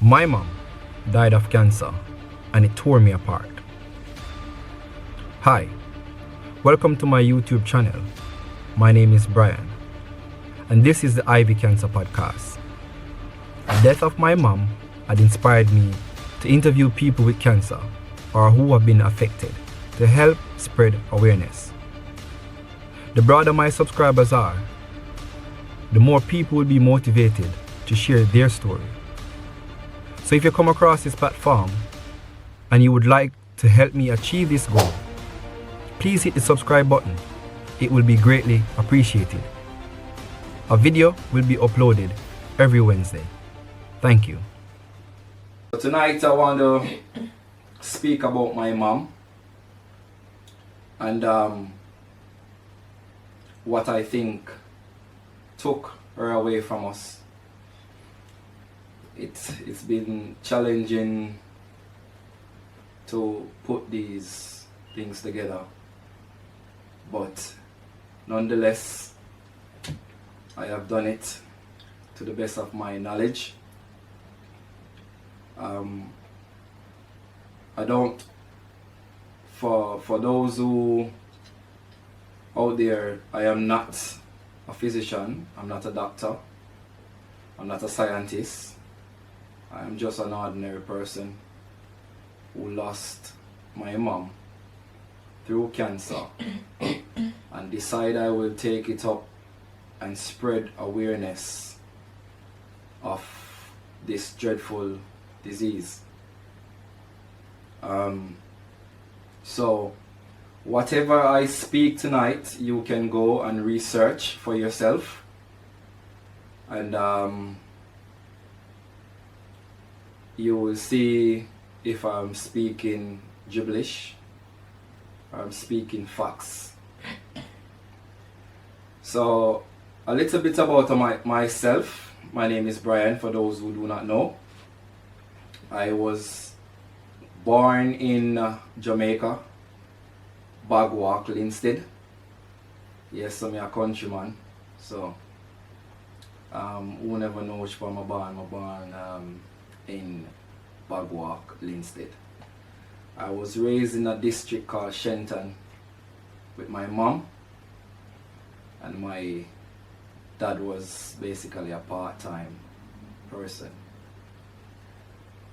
My mom died of cancer and it tore me apart. Hi, welcome to my YouTube channel. My name is Brian and this is the Ivy Cancer Podcast. The death of my mom had inspired me to interview people with cancer or who have been affected to help spread awareness. The broader my subscribers are, the more people will be motivated to share their story. So if you come across this platform and you would like to help me achieve this goal, please hit the subscribe button. It will be greatly appreciated. A video will be uploaded every Wednesday. Thank you. Tonight I want to speak about my mom and what I think took her away from us. It's been challenging to put these things together, but nonetheless I have done it to the best of my knowledge. I don't, for those who out there, I am not a physician, I'm not a doctor, I'm not a scientist. I am just an ordinary person who lost my mom through cancer and decide I will take it up and spread awareness of this dreadful disease. So whatever I speak tonight, you can go and research for yourself, and you will see if I'm speaking gibberish or I'm speaking facts. So a little bit about myself. My name is Brian, for those who do not know. I was born in Jamaica, Bagwalk, Linstead. Yes, I'm a countryman. So who never know which part I'm born in Bagwalk, Linstead. I was raised in a district called Shenton with my mom, and my dad was basically a part-time person.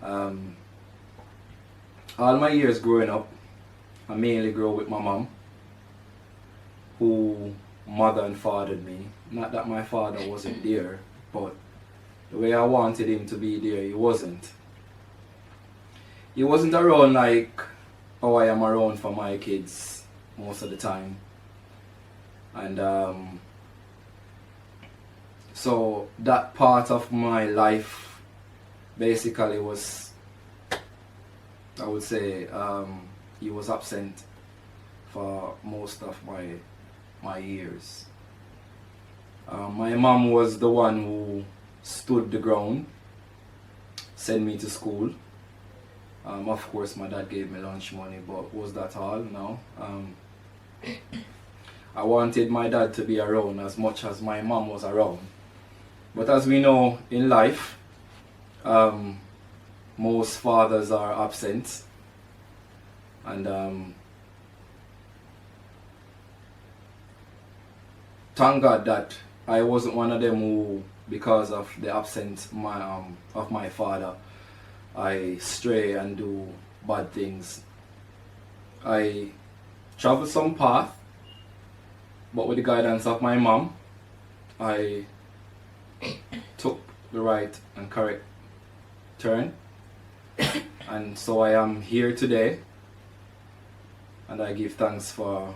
All my years growing up, I mainly grew up with my mom, who mother and fathered me. Not that my father wasn't there, but the way I wanted him to be there, he wasn't. He wasn't around like how I am around for my kids most of the time. And so that part of my life basically was, I would say, he was absent for most of my years. My mom was the one who stood the ground, sent me to school. Of course my dad gave me lunch money, but was that all? No. I wanted my dad to be around as much as my mom was around. But as we know in life, most fathers are absent, and thank God that I wasn't one of them who, because of the absence of my father, I stray and do bad things. I traveled some path, but with the guidance of my mom, I took the right and correct turn. And so I am here today, and I give thanks for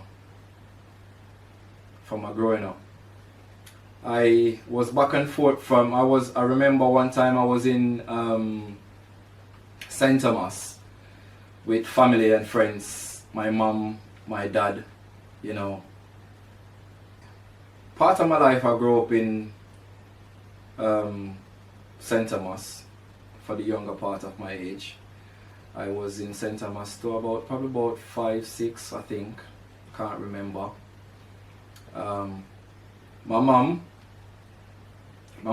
my growing up. I was back and forth I remember one time I was in St. Thomas with family and friends, my mom, my dad, you know. Part of my life I grew up in St. Thomas for the younger part of my age. I was in St. Thomas to probably about 5, 6, I think. Can't remember. My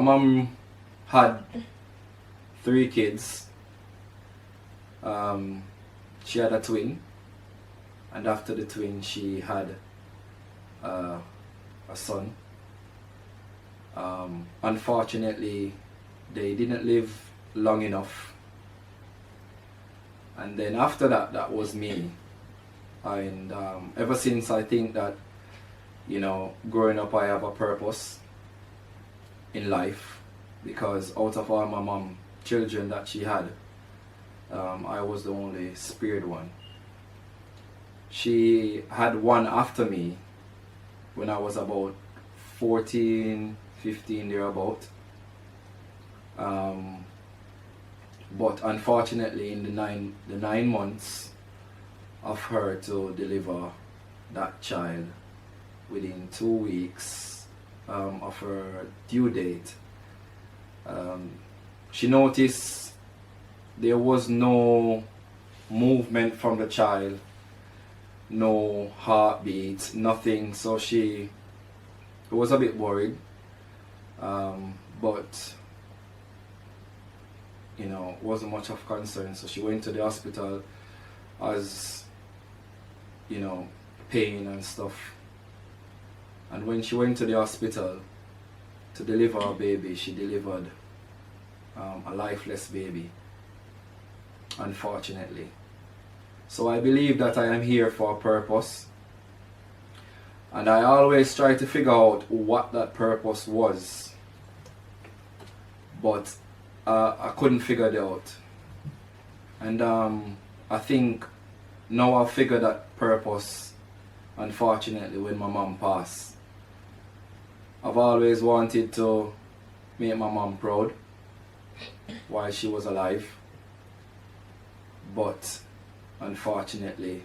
mom had 3 kids. She had a twin, and after the twin she had a son. Unfortunately, they didn't live long enough, and then after that, that was me. And ever since, I think that, you know, growing up, I have a purpose in life, because out of all my mom children that she had, I was the only spared one. She had one after me when I was about 14, 15 thereabout. But unfortunately, in the 9 months of her to deliver that child, within 2 weeks of her due date, she noticed there was no movement from the child, no heartbeat, nothing. So she was a bit worried, but you know, wasn't much of concern. So she went to the hospital as, you know, pain and stuff. And when she went to the hospital to deliver a baby, she delivered a lifeless baby, unfortunately. So I believe that I am here for a purpose, and I always try to figure out what that purpose was, but I couldn't figure it out. And I think now I've figured that purpose, unfortunately, when my mom passed. I've always wanted to make my mom proud while she was alive, but unfortunately,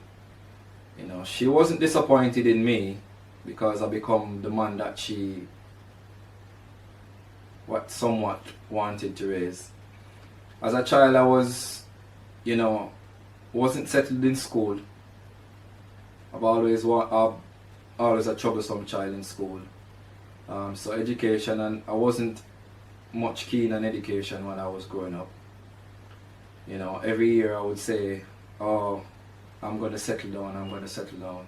you know, she wasn't disappointed in me, because I become the man that she somewhat wanted to raise. As a child, I was, you know, wasn't settled in school. I've always a troublesome child in school. So education, and I wasn't much keen on education when I was growing up. You know, every year I would say, oh, I'm going to settle down, I'm going to settle down.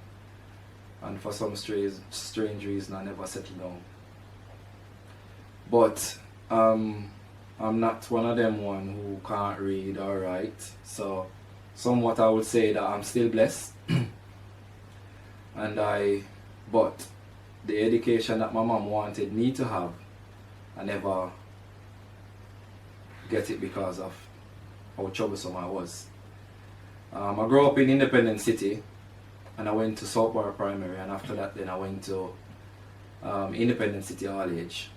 And for some strange reason, I never settled down. But I'm not one of them who can't read or write. So somewhat I would say that I'm still blessed. But the education that my mom wanted me to have, I never get it because of how troublesome I was. I grew up in Independent City, and I went to Southborough Primary, and after that then I went to Independent City All Age,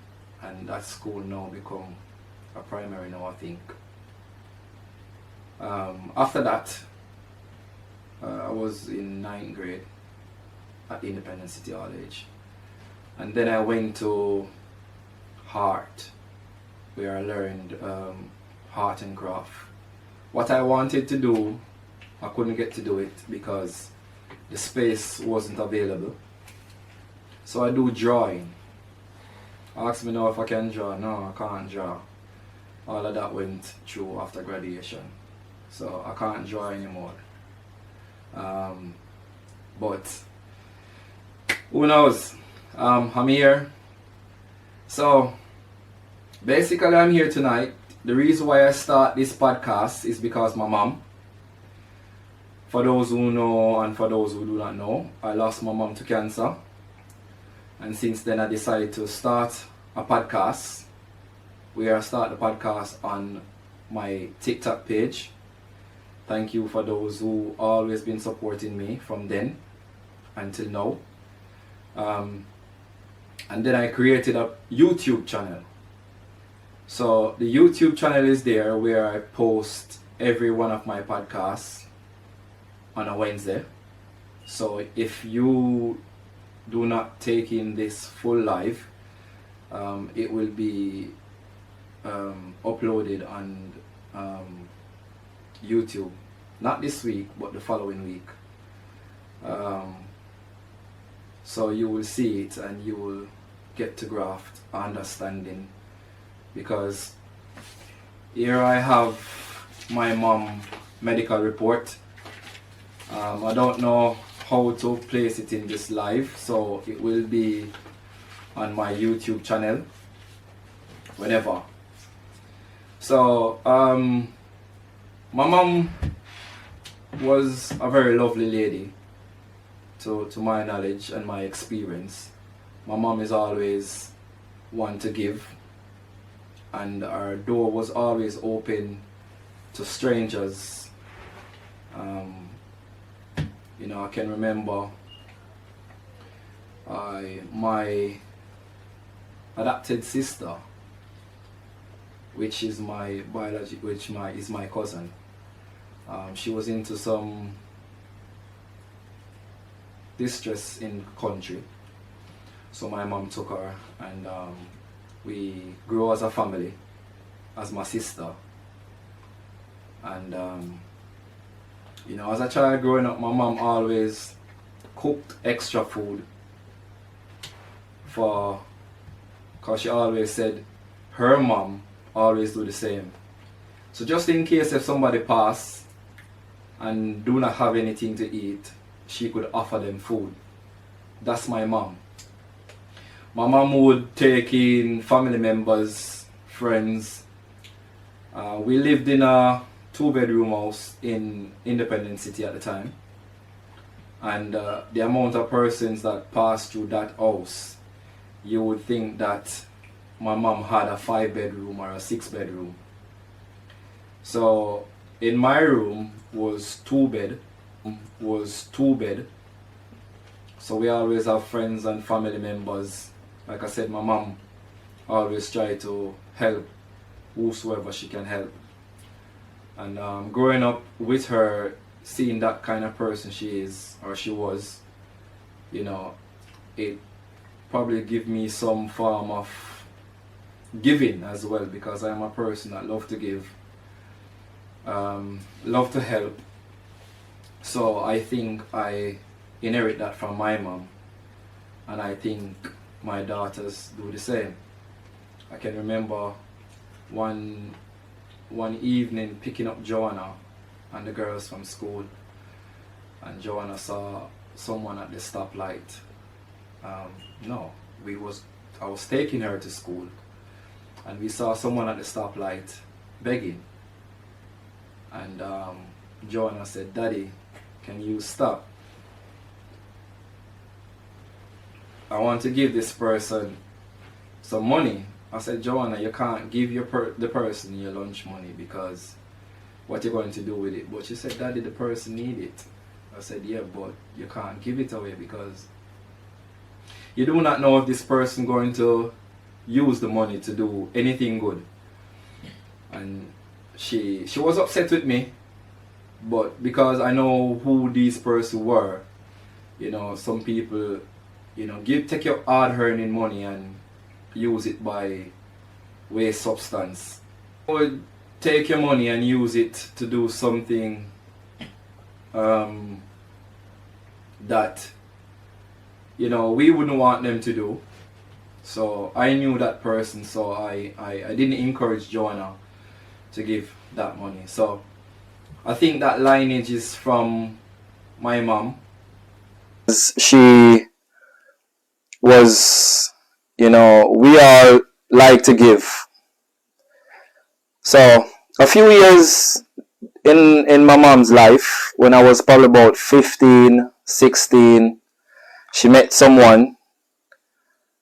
and that school now become a primary now, I think. After that, I was in 9th grade at Independent City All Age, and then I went to Hart, where I learned art and craft. What I wanted to do, I couldn't get to do it because the space wasn't available. So I do drawing. Ask me now if I can draw. No, I can't draw. All of that went through after graduation, so I can't draw anymore. But who knows? I'm here. So basically, I'm here tonight. The reason why I start this podcast is because my mom. For those who know and for those who do not know, I lost my mom to cancer. And since then I decided to start a podcast, where I start the podcast on my TikTok page. Thank you for those who always been supporting me from then until now. And then I created a YouTube channel. So the YouTube channel is there, where I post every one of my podcasts on a Wednesday. So if you do not take in this full live, it will be uploaded on YouTube, not this week but the following week. So you will see it and you will get to graft understanding, because Here I have my mom medical report. I don't know how to place it in this live, so it will be on my YouTube channel whenever. So my mom was a very lovely lady to my knowledge and my experience. My mom is always one to give, and our door was always open to strangers. You know, I can remember my adopted sister, which is my is my cousin. She was into some distress in the country, so my mom took her, and we grew as a family, as my sister. And you know, as a child growing up, my mom always cooked extra food because she always said her mom always do the same. So just in case if somebody pass and do not have anything to eat, she could offer them food. That's my mom. My mom would take in family members, friends. We lived in a 2-bedroom house in Independence City at the time, and the amount of persons that passed through that house, you would think that my mom had a 5-bedroom or a 6-bedroom. So in my room was two bed. So we always have friends and family members. Like I said, my mom always try to help whosoever she can help. And growing up with her, seeing that kind of person she is, or she was, you know, it probably give me some form of giving as well, because I'm a person that love to give, love to help. So I think I inherit that from my mom, and I think my daughters do the same. I can remember one evening picking up Joanna and the girls from school, and Joanna saw someone at the stoplight. I was taking her to school, and we saw someone at the stoplight begging, and Joanna said, "Daddy, can you stop? I want to give this person some money." I said, "Joanna, you can't give the person your lunch money, because what you're going to do with it?" But she said, "Daddy, the person need it." I said, "Yeah, but you can't give it away, because you do not know if this person going to use the money to do anything good." And she was upset with me, but because I know who these persons were, you know, some people, you know, take your hard-earned money and use it by waste substance. Or take your money and use it to do something that, you know, we wouldn't want them to do. So I knew that person, so I didn't encourage Joanna to give that money. So I think that lineage is from my mom. She was, you know, we all like to give. So a few years in my mom's life, when I was probably about 15, 16, she met someone,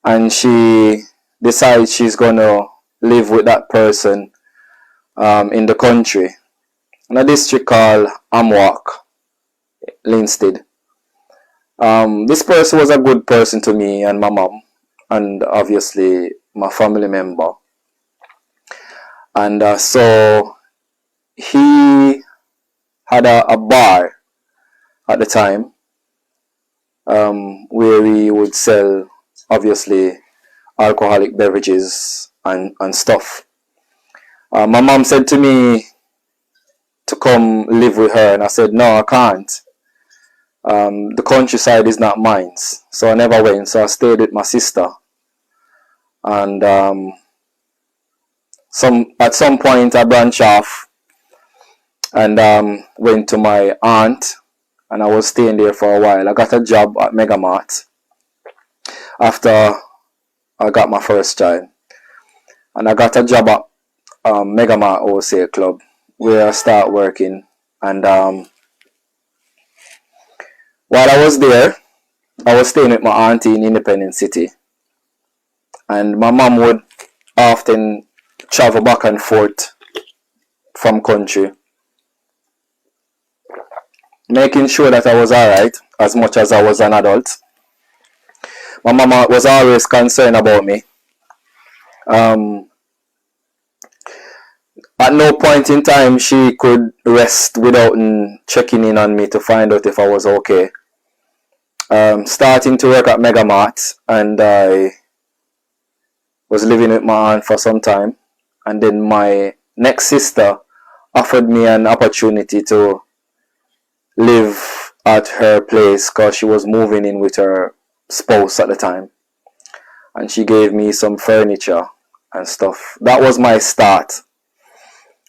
and she decides she's gonna live with that person in the country, in a district called Amwak, Linstead. This person was a good person to me and my mom, and obviously my family member. And so he had a bar at the time, where he would sell, obviously, alcoholic beverages and stuff. My mom said to me to come live with her, and I said, "No, I can't. The countryside is not mine." So I never went. So I stayed with my sister. And at some point I branched off and went to my aunt, and I was staying there for a while. I got a job at Megamart after I got my first child, and I got a job at Megamart Wholesale Club where I start working. And while I was there, I was staying with my auntie in Independence City, and my mom would often travel back and forth from country, making sure that I was alright as much as I was an adult. My mama was always concerned about me. At no point in time she could rest without checking in on me to find out if I was okay. Starting to work at Megamart, and I was living with my aunt for some time, and then my next sister offered me an opportunity to live at her place because she was moving in with her spouse at the time, and she gave me some furniture and stuff. That was my start.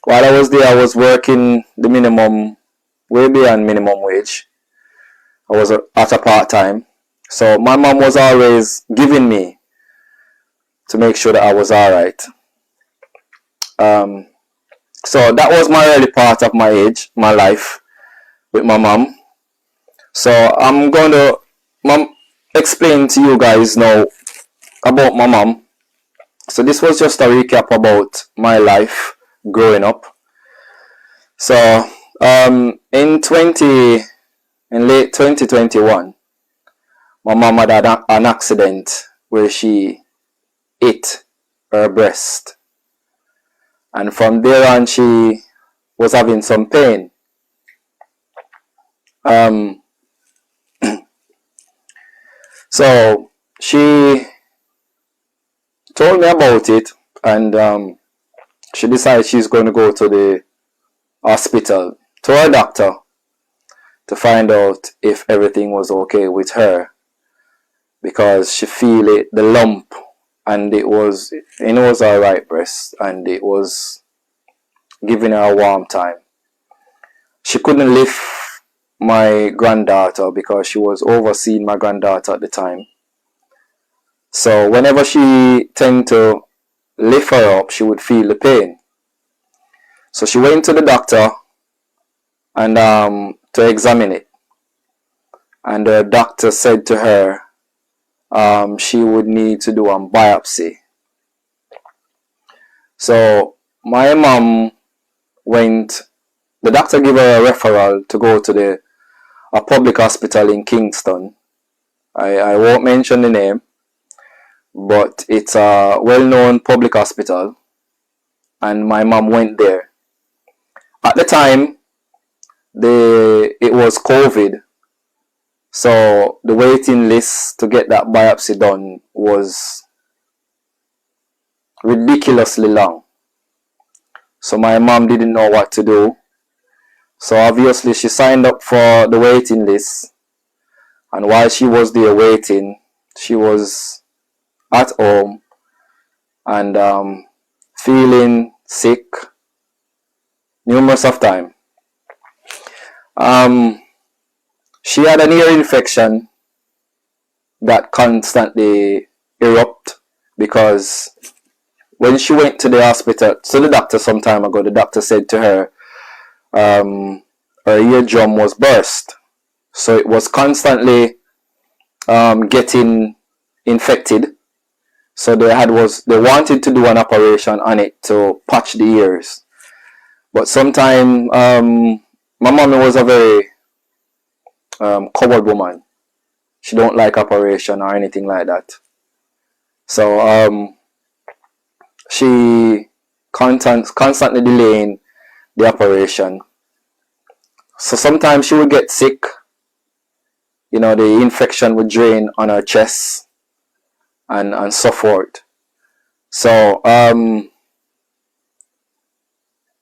While I was there, I was working the minimum, way beyond minimum wage. I was at a part-time, so my mom was always giving me to make sure that I was alright. So that was my early part of my life with my mom. So I'm going to explain to you guys now about my mom. So this was just a recap about my life growing up. So in late 2021, my mom had an accident where she hit her breast, and from there on she was having some pain. So she told me about it, and she decided she's going to go to the hospital, to her doctor, to find out if everything was okay with her, because she feel it, the lump, and it was her right breast, and it was giving her a warm time. She couldn't lift my granddaughter because she was overseeing my granddaughter at the time. So whenever she tended to lift her up, she would feel the pain. So she went to the doctor and to examine it, and the doctor said to her she would need to do a biopsy. So my mom went. The doctor gave her a referral to go to a public hospital in Kingston. I won't mention the name, but it's a well-known public hospital, and my mom went there. At the time, it was COVID, so the waiting list to get that biopsy done was ridiculously long. So my mom didn't know what to do. So obviously she signed up for the waiting list, and while she was there waiting, she was at home and feeling sick numerous of time. She had an ear infection that constantly erupt, because when she went to the hospital, to the doctor some time ago, the doctor said to her her eardrum was burst, so it was constantly getting infected. So they wanted to do an operation on it to patch the ears, but sometime my mommy was a very coward woman. She don't like operation or anything like that. So she constantly delaying the operation. So sometimes she would get sick. The infection would drain on her chest and so forth. So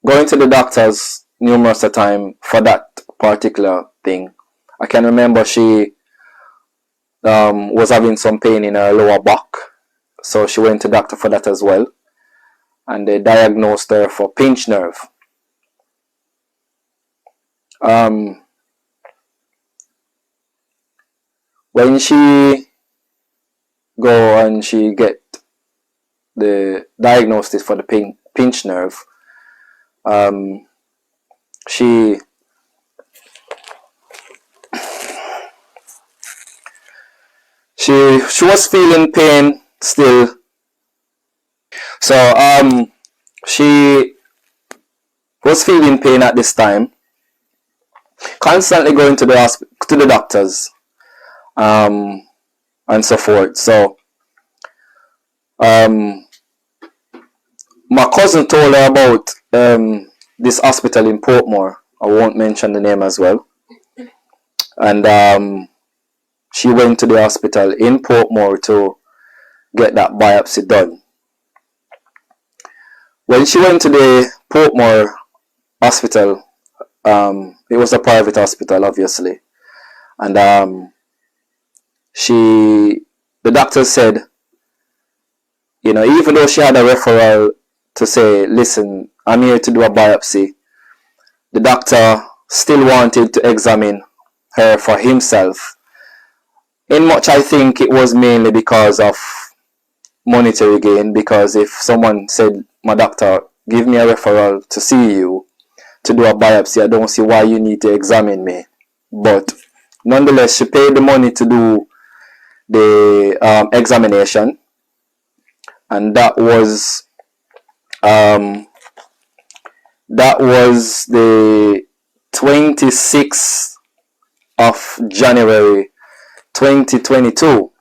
going to the doctors numerous a time for that particular thing. I can remember she was having some pain in her lower back, so she went to doctor for that as well. and they diagnosed her for pinched nerve. When she go and she get the diagnosis for the pinched nerve, she was feeling pain still. So she was feeling pain at this time, constantly going to the doctors, and so forth. So my cousin told her about this hospital in Portmore. I won't mention the name as well. And she went to the hospital in Portmore to get that biopsy done. When she went to the Portmore hospital, it was a private hospital, obviously, and the doctor said, even though she had a referral to say, listen, I'm here to do a biopsy, the doctor still wanted to examine her for himself. In much, I think it was mainly because of monetary gain, because if someone said, my doctor, give me a referral to see you to do a biopsy, I don't see why you need to examine me. But nonetheless, she paid the money to do the examination, and that was the 26th of January 2022.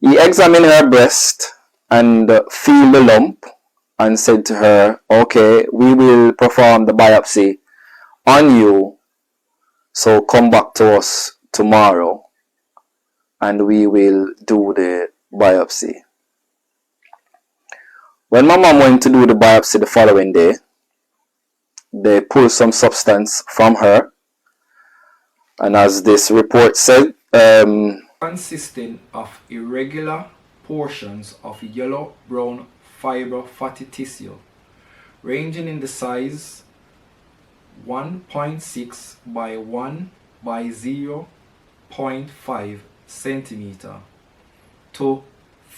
He examined her breast and feel the lump and said to her, okay, we will perform the biopsy on you, so come back to us tomorrow and we will do the biopsy. When my mom went to do the biopsy the following day, they pulled some substance from her, and as this report said, consisting of irregular portions of yellow-brown fiber fatty tissue, ranging in the size 1.6 by 1 by 0.5 centimeter to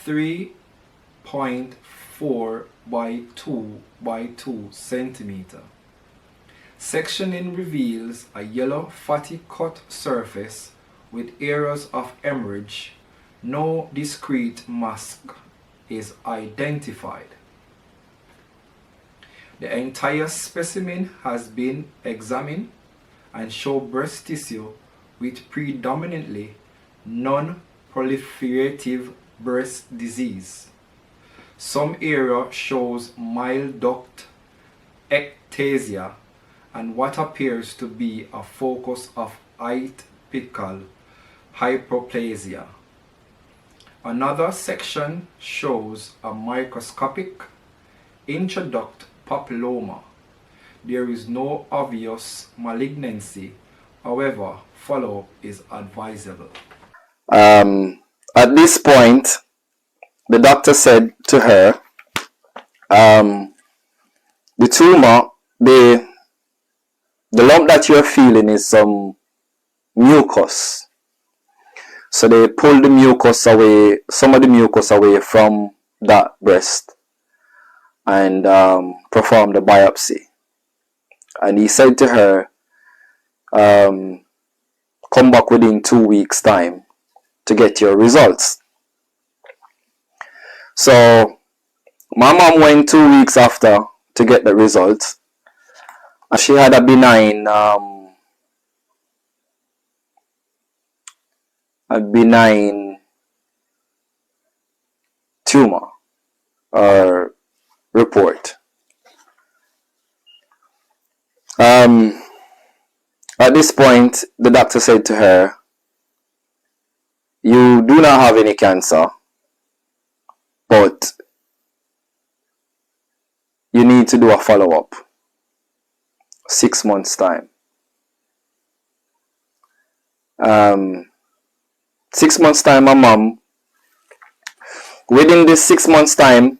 3.4 by 2 by 2 centimeter. Sectioning reveals a yellow fatty cut surface with areas of hemorrhage. No discrete mass is identified. The entire specimen has been examined and show breast tissue with predominantly non-proliferative breast disease. Some area shows mild duct ectasia and what appears to be a focus of atypical hyperplasia. Another section shows a microscopic intraduct papilloma. There is no obvious malignancy, however, follow-up is advisable. At this point, the doctor said to her, the tumor, the lump that you're feeling is some mucus. So they pulled the mucus away, some of the mucus away from that breast, and performed the biopsy. And he said to her, come back within 2 weeks' time to get your results. So my mom went 2 weeks after to get the results, and she had a benign tumor or report. At this point, the doctor said to her, you do not have any cancer, but you need to do a follow-up 6 months time. 6 months time, my mom, within this 6 months time,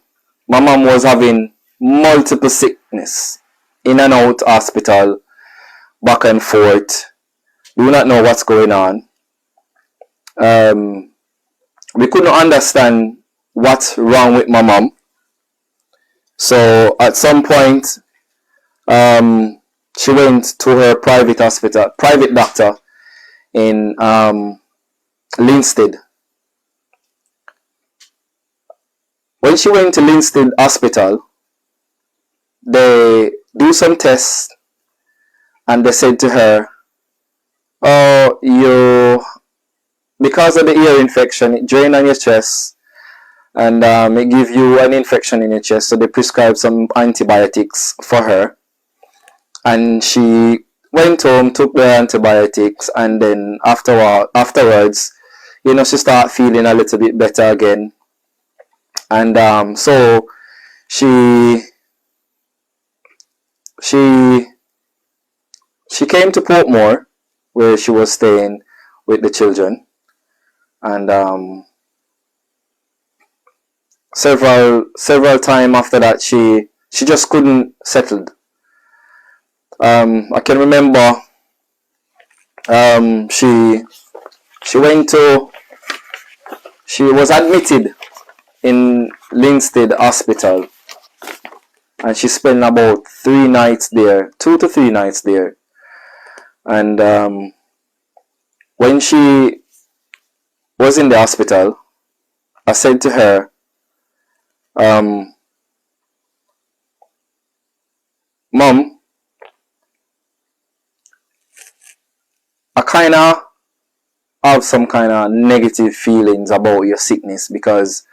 my mom was having multiple sickness, in and out hospital, back and forth. Do not know what's going on. We couldn't understand what's wrong with my mom. So at some point, she went to her private doctor in Linstead. When she went to Linstead Hospital, they do some tests and they said to her, "Oh, because of the ear infection, it drained on your chest and it give you an infection in your chest." So they prescribed some antibiotics for her, and she went home, took the antibiotics, and then afterwards, she started feeling a little bit better again. And so she came to Portmore, where she was staying with the children, and several times after that, she just couldn't settle. I can remember she was admitted in Linstead Hospital, and she spent about 3 nights there, 2 to 3 nights there. And when she was in the hospital, I said to her, "Mom, I kind of have some kind of negative feelings about your sickness, because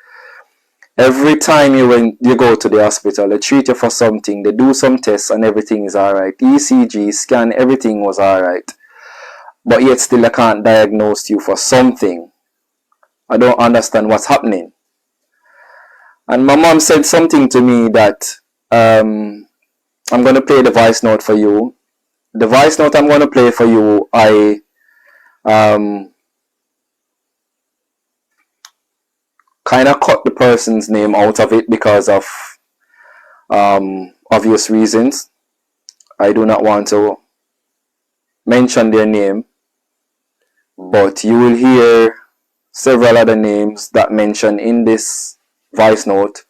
every time you go to the hospital, they treat you for something, they do some tests and everything is alright. ECG, scan, everything was alright. But yet still I can't diagnose you for something. I don't understand what's happening." And my mom said something to me that I'm going to play the voice note for you. The voice note I'm going to play for you, I kind of cut the person's name out of it because of obvious reasons. I do not want to mention their name, but you will hear several other names that mention in this voice note,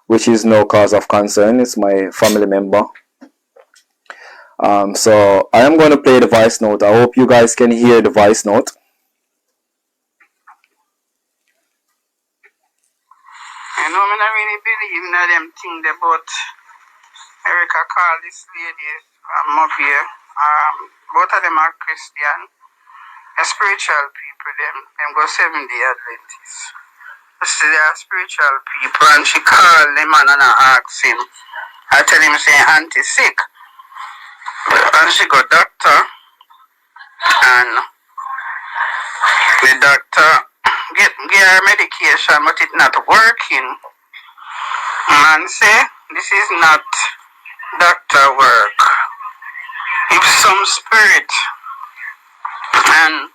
which is no cause of concern. It's my family member. So I am going to play the voice note. I hope you guys can hear the voice note. I know I don't really believe in them things about Erica called this lady up here. Both of them are Christian. A spiritual people, them go 7-day Adventists. So they are spiritual people, and she called the man and I asked him. I tell him, say, auntie sick. And she got doctor, and the doctor get her medication, but it not working. Man say, this is not doctor work. It's some spirit. And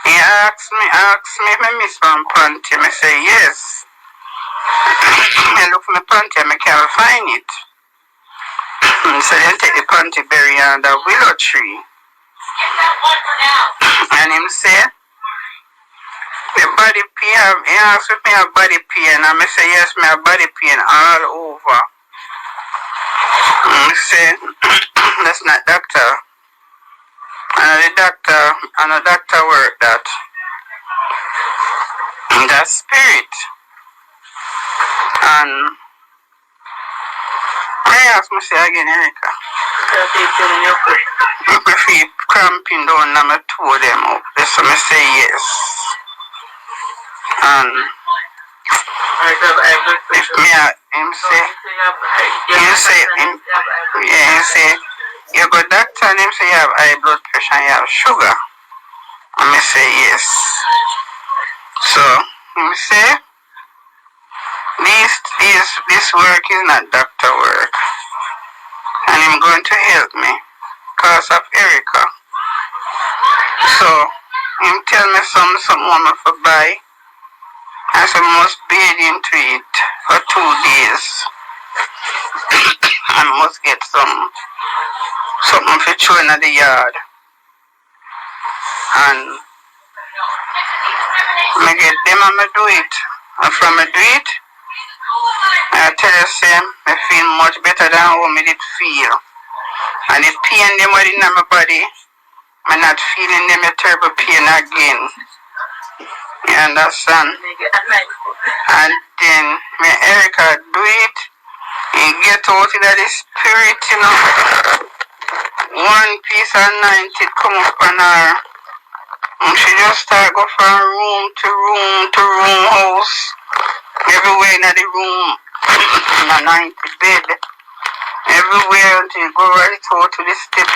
he asked me if I miss one panty. I say yes. I look for my panty and I can't find it. So then take the panty berry under the willow tree. And him say, the body pain, he asked if I have body pain, and I say yes, I have body pain all over. And he say, that's not doctor. And the doctor work that. That's spirit. And I ask me say again, Erica, if I feel cramping down and I toe them up, so I say yes. And if me him say, you go doctor, and him say you have high blood pressure and you have sugar. And I say yes. So him say, this work is not doctor work, and him going to help me because of Erica. So him tell me something woman for buy, and so I must bathe into it for 2 days. I must get something for chewing in the yard. And I get them and I do it. And from I do it, I tell you, say, I feel much better than how I did feel. And the pain them were in my body, I'm not feeling them a terrible pain again. You understand? And then when Erica do it, and get out of the spirit, you know. One piece of 90 come up on her. And she just start go from room to room to room house. Everywhere in the room. In a 90 bed. Everywhere until you go right out to the step.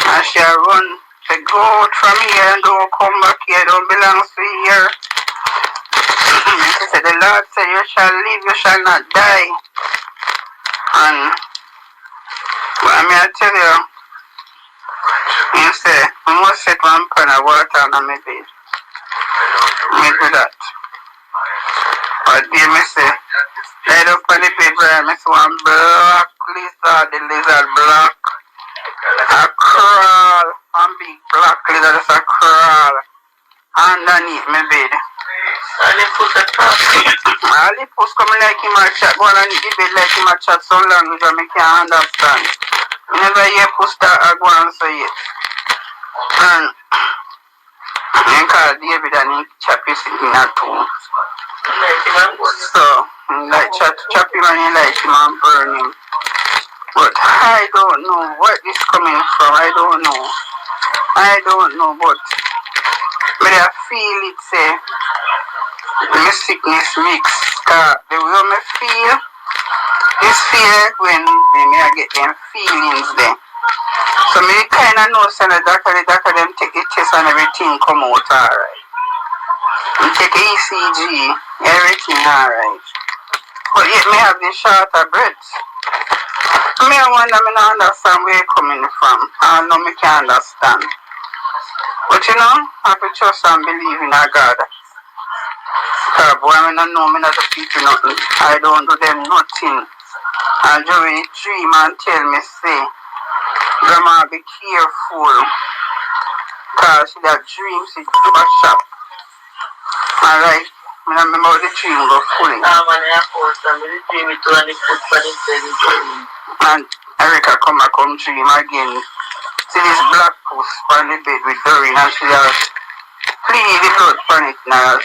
And she run. She go out from here and don't come back here. Don't belong to here. She said, the Lord said, you shall live, you shall not die. And I mean, I tell you, you say, I must set one pan of water on my bed. Me do that. But then I say, light up on the bed, I see one black lizard, the lizard black. I crawl, one big black lizard just a crawl underneath my bed. And he put a trap. All he puts coming like him a chat, go on the bed like him a chat so language that I can't understand. Whenever you push that, I go and say it. And you call David and he chop you sitting at home. So, like chop him and he like him and burn him. But I don't know where this coming from. I don't know, but I feel it say my sickness mix. The way I feel, this feel when I get them feelings there. So me kind of know say the doctor them take the test and everything come out alright. And take ECG, everything alright. But yet me have this shorter breath. Me I wonder, me not understand where it coming from. I know me can understand. But you know, I have to trust and believe in a God. Because boy, I don't know me not to people nothing. I don't do them nothing. And during the dream and tell me, say, Grandma, be careful. Because she that dream, she super sharp. Alright, I remember the dream go fully. And Erica come back on dream again. See this black puss on the bed with Doreen and she has clean the blood from it now.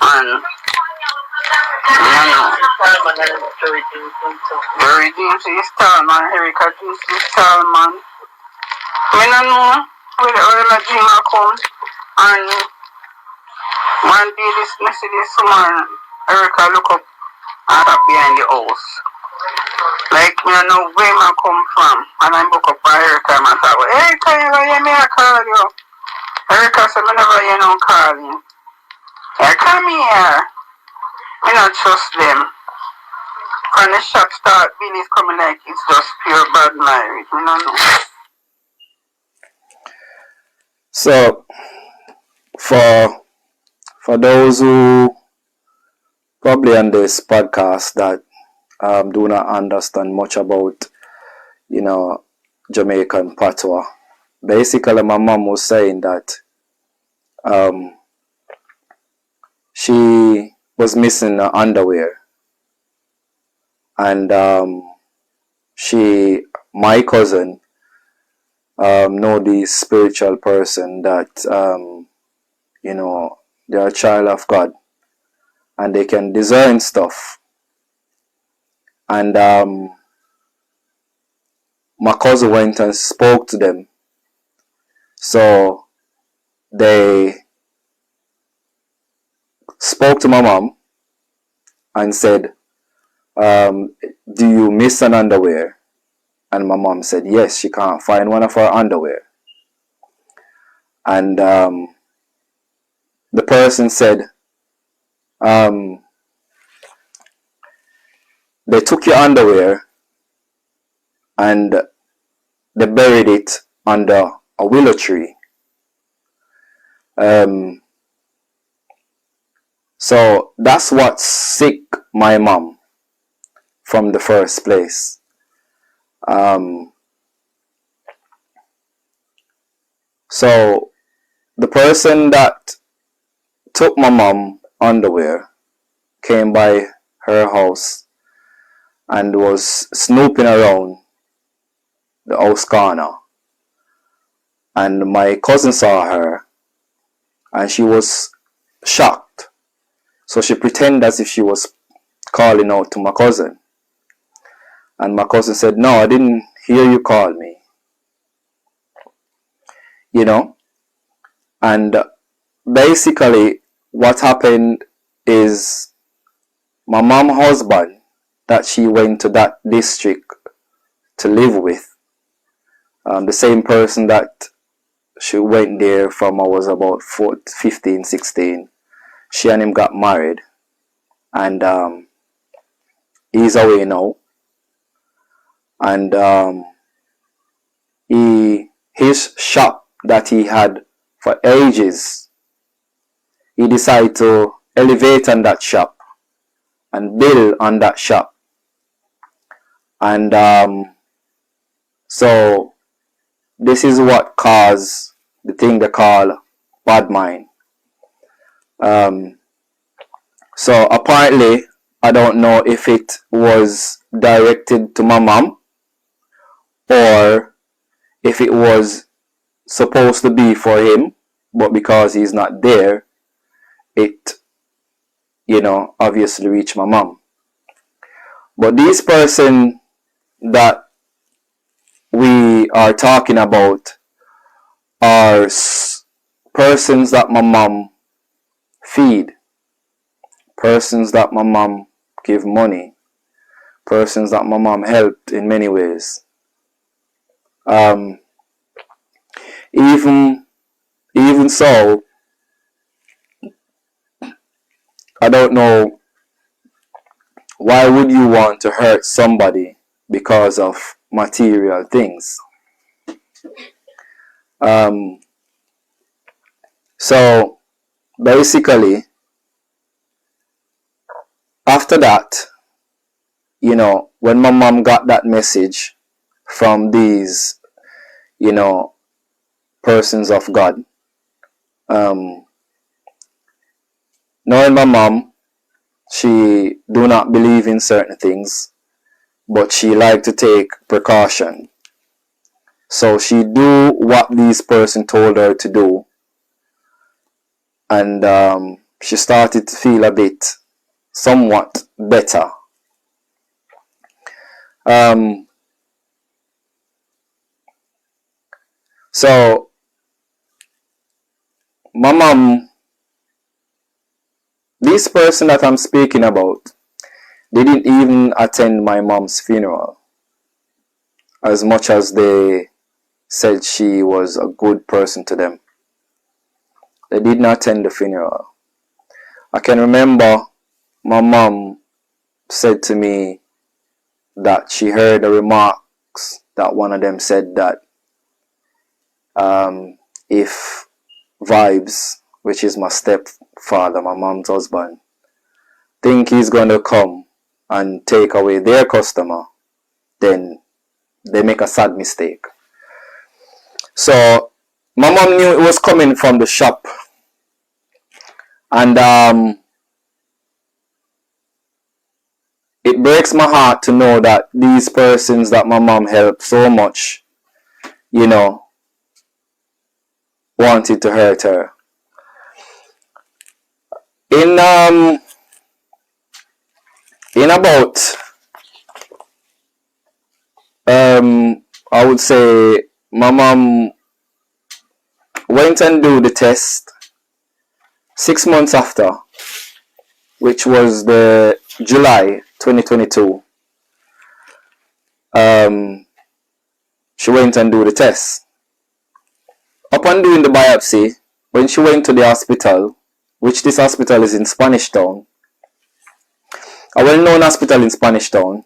And the redeems is Talman, Erica is Talman. I don't know where the dream come. And one day this woman, Erica look up and up behind the house. Like, me I know where I come from. And I book up by Erica and I thought, well, Erica, you know, you may I call you. Erica said, I never hear no calling. Yeah, come here. I don't trust them. When the shop start, Billy's coming like it's just pure bad marriage. You know. So, for those who probably on this podcast that do not understand much about, you know, Jamaican patois. Basically, my mom was saying that she was missing her underwear, and my cousin, know the spiritual person that you know, they're a child of God, and they can discern stuff. And my cousin went and spoke to them. So they spoke to my mom and said, do you miss an underwear? And my mom said, yes, she can't find one of her underwear. And the person said, they took your underwear and they buried it under a willow tree. So So that's what sick my mom from the first place. So the person that took my mom underwear came by her house and was snooping around the house corner, and my cousin saw her and she was shocked, so she pretended as if she was calling out to my cousin, and my cousin said, "No, I didn't hear you call me," you know. And basically what happened is my mom's husband that she went to that district to live with, the same person that she went there from I was about 15, 16. She and him got married, and he's away now. And his shop that he had for ages, he decided to elevate on that shop and build on that shop. And so this is what caused the thing they call bad mind. So apparently, I don't know if it was directed to my mom or if it was supposed to be for him, but because he's not there, it, obviously reached my mom. But these person that we are talking about are persons that my mom feed, persons that my mom give money, persons that my mom helped in many ways. Even so, I don't know, why would you want to hurt somebody because of material things? So basically, after that, when my mom got that message from these, persons of God, knowing my mom, she do not believe in certain things, but she like to take precaution. So she do what these person told her to do, and she started to feel a bit somewhat better. So my mom, this person that I'm speaking about, they didn't even attend my mom's funeral, as much as they said she was a good person to them. They did not attend the funeral. I can remember my mom said to me that she heard the remarks that one of them said that if Vibes, which is my stepfather, my mom's husband, think he's going to come and take away their customer, then they make a sad mistake. So my mom knew it was coming from the shop, and it breaks my heart to know that these persons that my mom helped so much, wanted to hurt her. In about I would say my mom went and do the test 6 months after, which was the July 2022. She went and do the test. Upon doing the biopsy, when she went to the hospital, which this hospital is in Spanish Town, a well-known hospital in Spanish Town.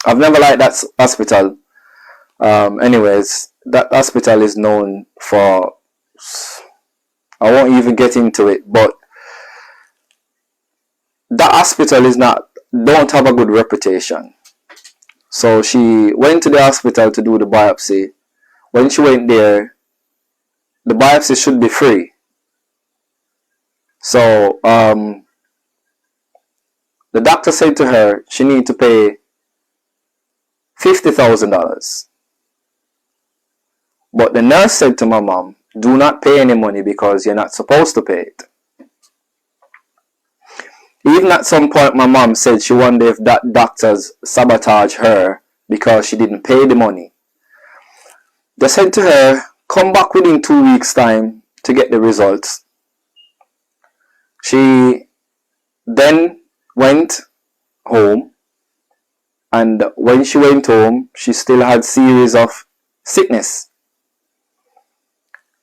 I've never liked that hospital. Anyways, that hospital is known for, I won't even get into it, but that hospital don't have a good reputation. So she went to the hospital to do the biopsy. When she went there, the biopsy should be free. So the doctor said to her she need to pay $50,000. But the nurse said to my mom, do not pay any money because you're not supposed to pay it. Even at some point my mom said she wondered if that doctors sabotage her because she didn't pay the money. They said to her, come back within 2 weeks time to get the results. She then went home, and when she went home she still had series of sickness.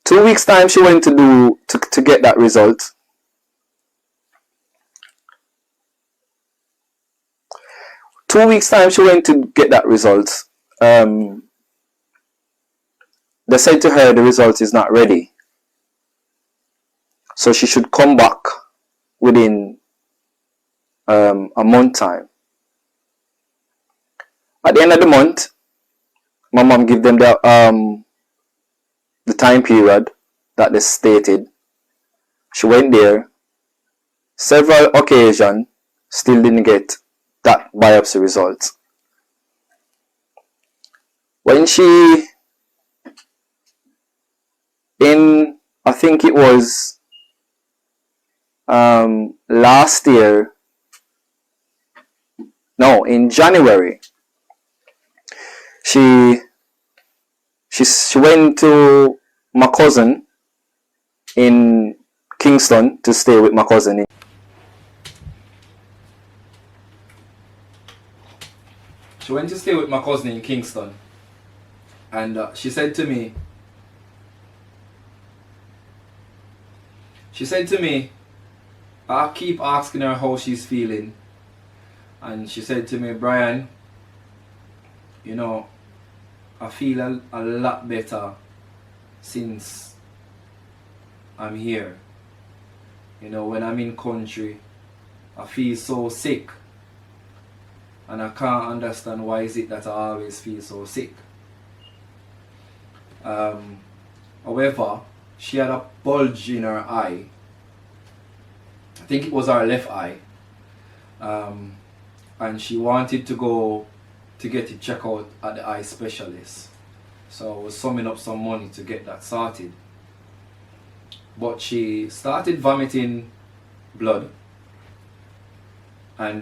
2 weeks time she went to get that result. Two weeks time she went to get that result. They said to her the result is not ready, so she should come back within a month time. At the end of the month, my mom gave them the time period that they stated. She went there several occasions, still didn't get that biopsy result. When she, I think it was last year, no, in January, she went to my cousin in Kingston to stay with my cousin. She went to stay with my cousin in Kingston, and she said to me, I keep asking her how she's feeling, and she said to me, Brian, you know, I feel a lot better since I'm here. You know, when I'm in country, I feel so sick, and I can't understand why is it that I always feel so sick. However, she had a bulge in her eye. I think it was her left eye, and she wanted to go to get it checked out at the eye specialist. So I was summing up some money to get that sorted. But she started vomiting blood, and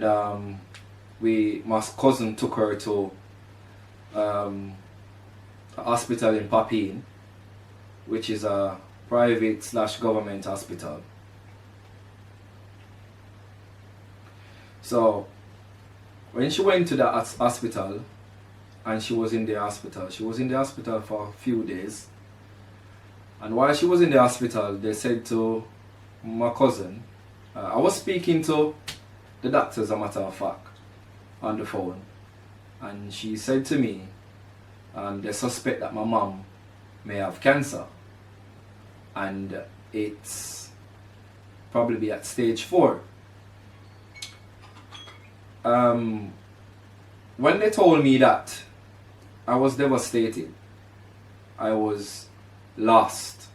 my cousin took her to a hospital in Papine, which is a private/government hospital. So when she went to the hospital, and she was in the hospital for a few days. And while she was in the hospital, they said to my cousin, I was speaking to the doctor, as a matter of fact, on the phone, and she said to me, they suspect that my mom may have cancer, and it's probably at stage 4. When they told me that, I was devastated. I was lost.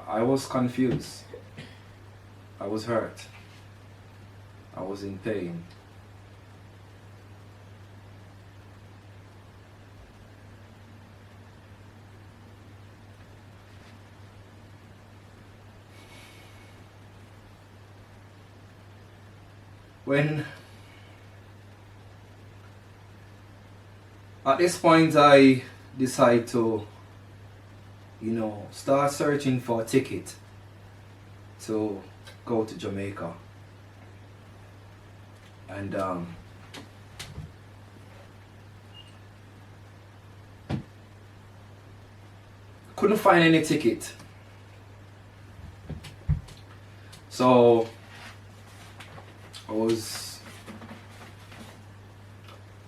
I was confused. I was hurt. I was in pain. When at this point I decide to, start searching for a ticket to go to Jamaica, and couldn't find any ticket. So I was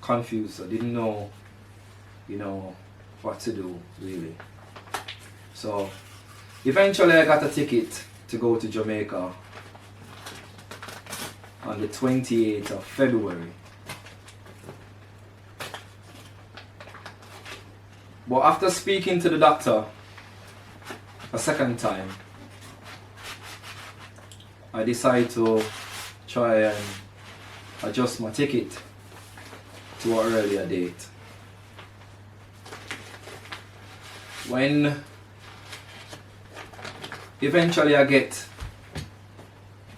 confused. I didn't know, what to do, really. So eventually I got a ticket to go to Jamaica on the 28th of February. But after speaking to the doctor a second time, I decided to try and adjust my ticket to an earlier date. When eventually I get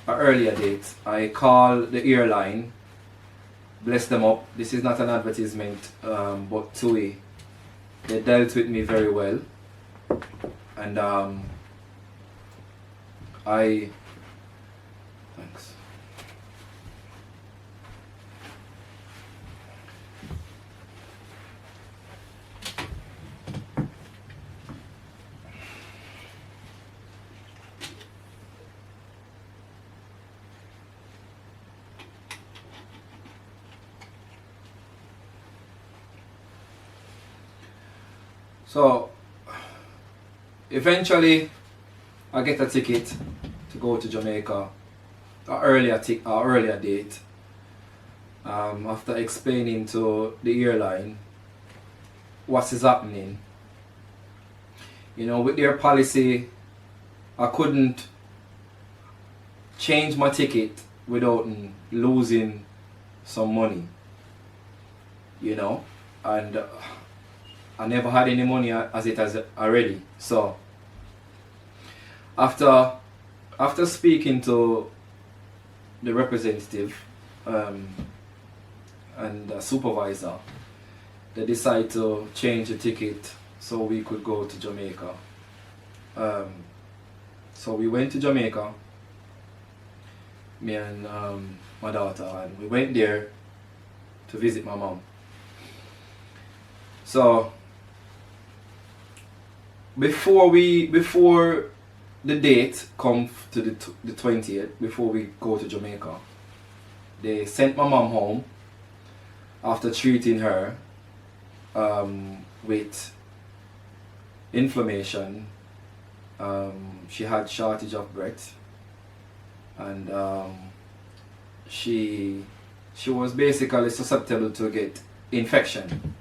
an earlier date, I call the airline, bless them up. This is not an advertisement, but TUI, they dealt with me very well, and thanks. So eventually I get a ticket to go to Jamaica, an earlier date. After explaining to the airline what is happening, with their policy, I couldn't change my ticket without losing some money, and I never had any money as it has already. So after speaking to the representative and the supervisor, they decided to change the ticket so we could go to Jamaica. So we went to Jamaica, me and my daughter, and we went there to visit my mom. So before the date come to the 20th, before we go to Jamaica, they sent my mom home after treating her with inflammation. She had shortage of breath, and she was basically susceptible to get infection,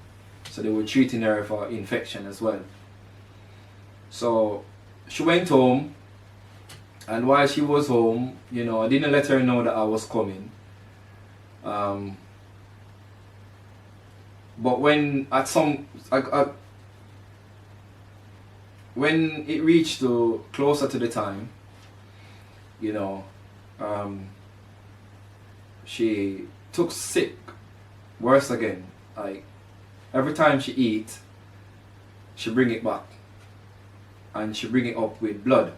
so they were treating her for infection as well. So she went home, and while she was home, I didn't let her know that I was coming. But when when it reached to closer to the time, she took sick, worse again. Like every time she eat, she bring it back, and she bring it up with blood.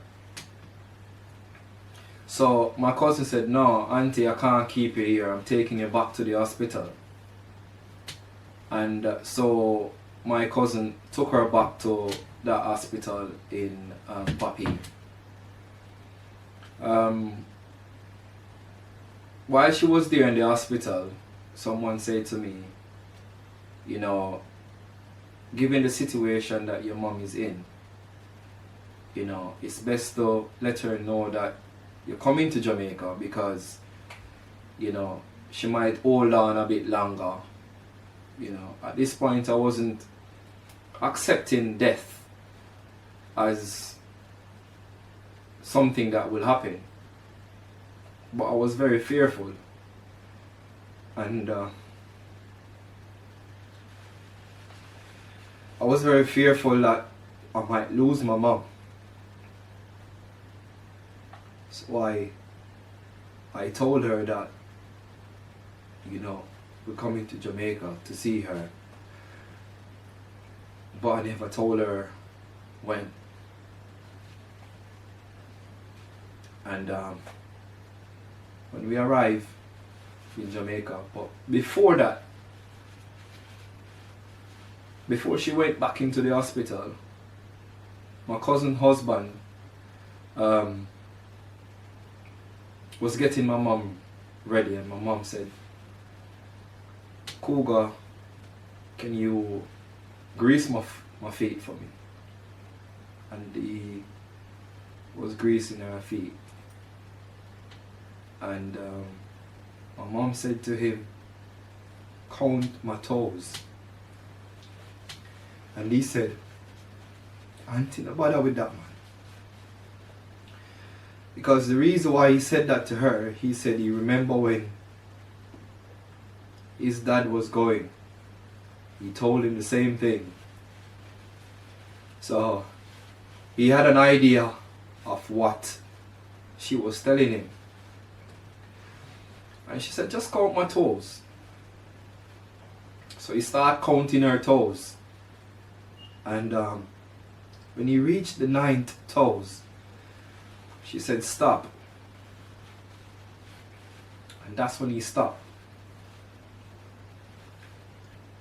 So my cousin said, "No, auntie, I can't keep you here. I'm taking you back to the hospital." And so my cousin took her back to the hospital in Papi. While she was there in the hospital, someone said to me, given the situation that your mom is in, it's best to let her know that you're coming to Jamaica, because she might hold on a bit longer. At this point I wasn't accepting death as something that will happen, but I was very fearful, and I was very fearful that I might lose my mom. So I told her that we're coming to Jamaica to see her, but I never told her when. And when we arrived in Jamaica, but before that, before she went back into the hospital, my cousin's husband was getting my mom ready, and my mom said, "Cougar, can you grease my feet for me?" And he was greasing her feet, and My mom said to him, count my toes. And he said, auntie, no bother with that, man. Because the reason why he said that to her, he said he remember when his dad was going. He told him the same thing. So he had an idea of what she was telling him. And she said, just count my toes. So he started counting her toes. And when he reached the 9th toes, she said, stop. And that's when he stopped.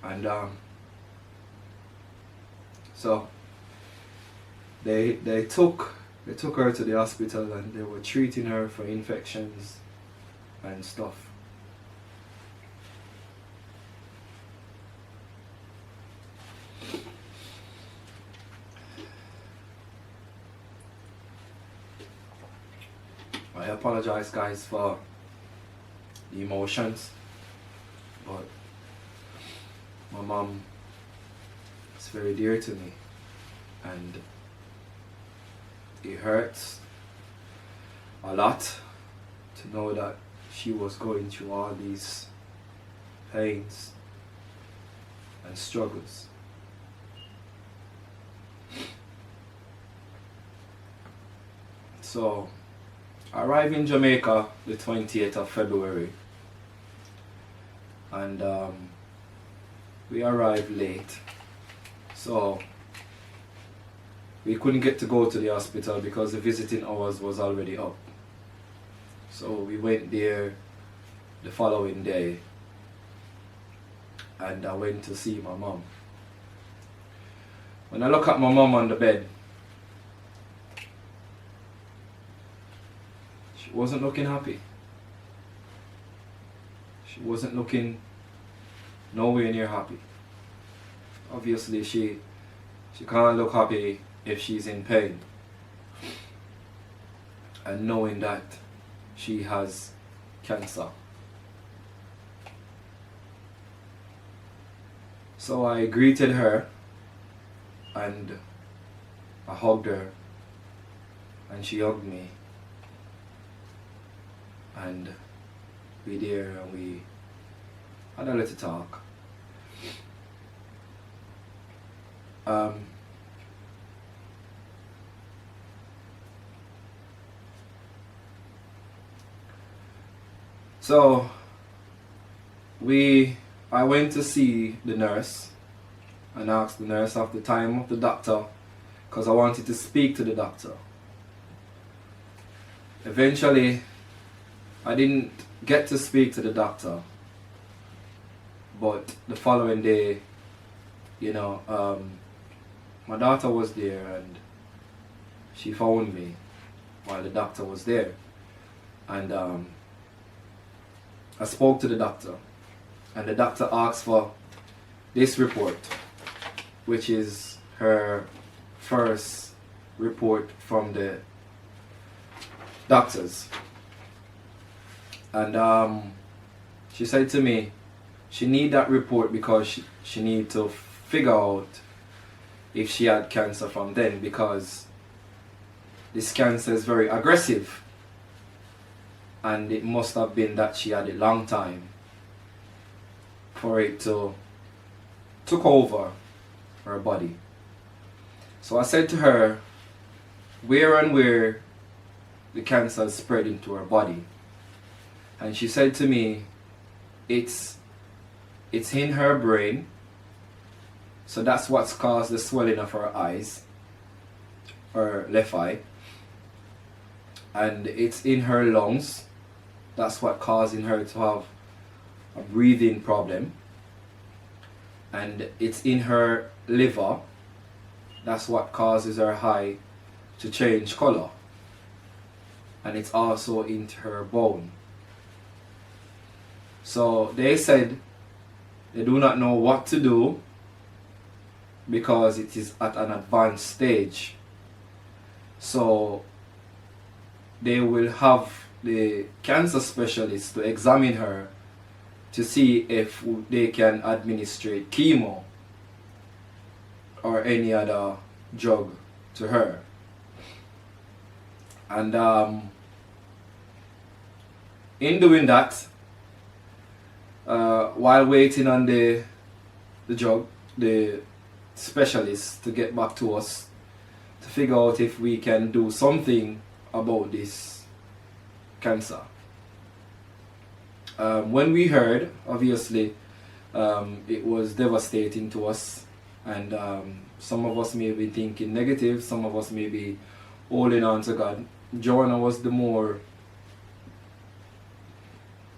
And so they took her to the hospital, and they were treating her for infections and stuff. I apologize, guys, for the emotions, but my mom is very dear to me, and it hurts a lot to know that she was going through all these pains and struggles. So I arrived in Jamaica the 28th of February, and we arrived late, so we couldn't get to go to the hospital because the visiting hours was already up. So we went there the following day, and I went to see my mom. When I look at my mom on the bed, she wasn't looking happy. She wasn't looking nowhere near happy. Obviously she can't look happy if she's in pain and knowing that she has cancer. So I greeted her and I hugged her, and she hugged me, and we there and we had a little talk. So I went to see the nurse and asked the nurse of the time of the doctor, because I wanted to speak to the doctor. Eventually I didn't get to speak to the doctor, but the following day, my daughter was there and she phoned me while the doctor was there, and I spoke to the doctor, and the doctor asked for this report, which is her first report from the doctors. And she said to me she need that report because she need to figure out if she had cancer from then, because this cancer is very aggressive, and it must have been that she had it long time for it to took over her body. So I said to her where the cancer spread into her body, and she said to me it's in her brain, so that's what's caused the swelling of her eyes, her left eye, and it's in her lungs, that's what causing her to have a breathing problem, and it's in her liver, that's what causes her eye to change color, and it's also into her bone. So they said they do not know what to do because it is at an advanced stage, so they will have the cancer specialist to examine her to see if they can administrate chemo or any other drug to her. And in doing that, while waiting on the specialist to get back to us to figure out if we can do something about this cancer. When we heard, obviously, it was devastating to us, and some of us may be thinking negative, some of us may be holding on to God. Joanna was the more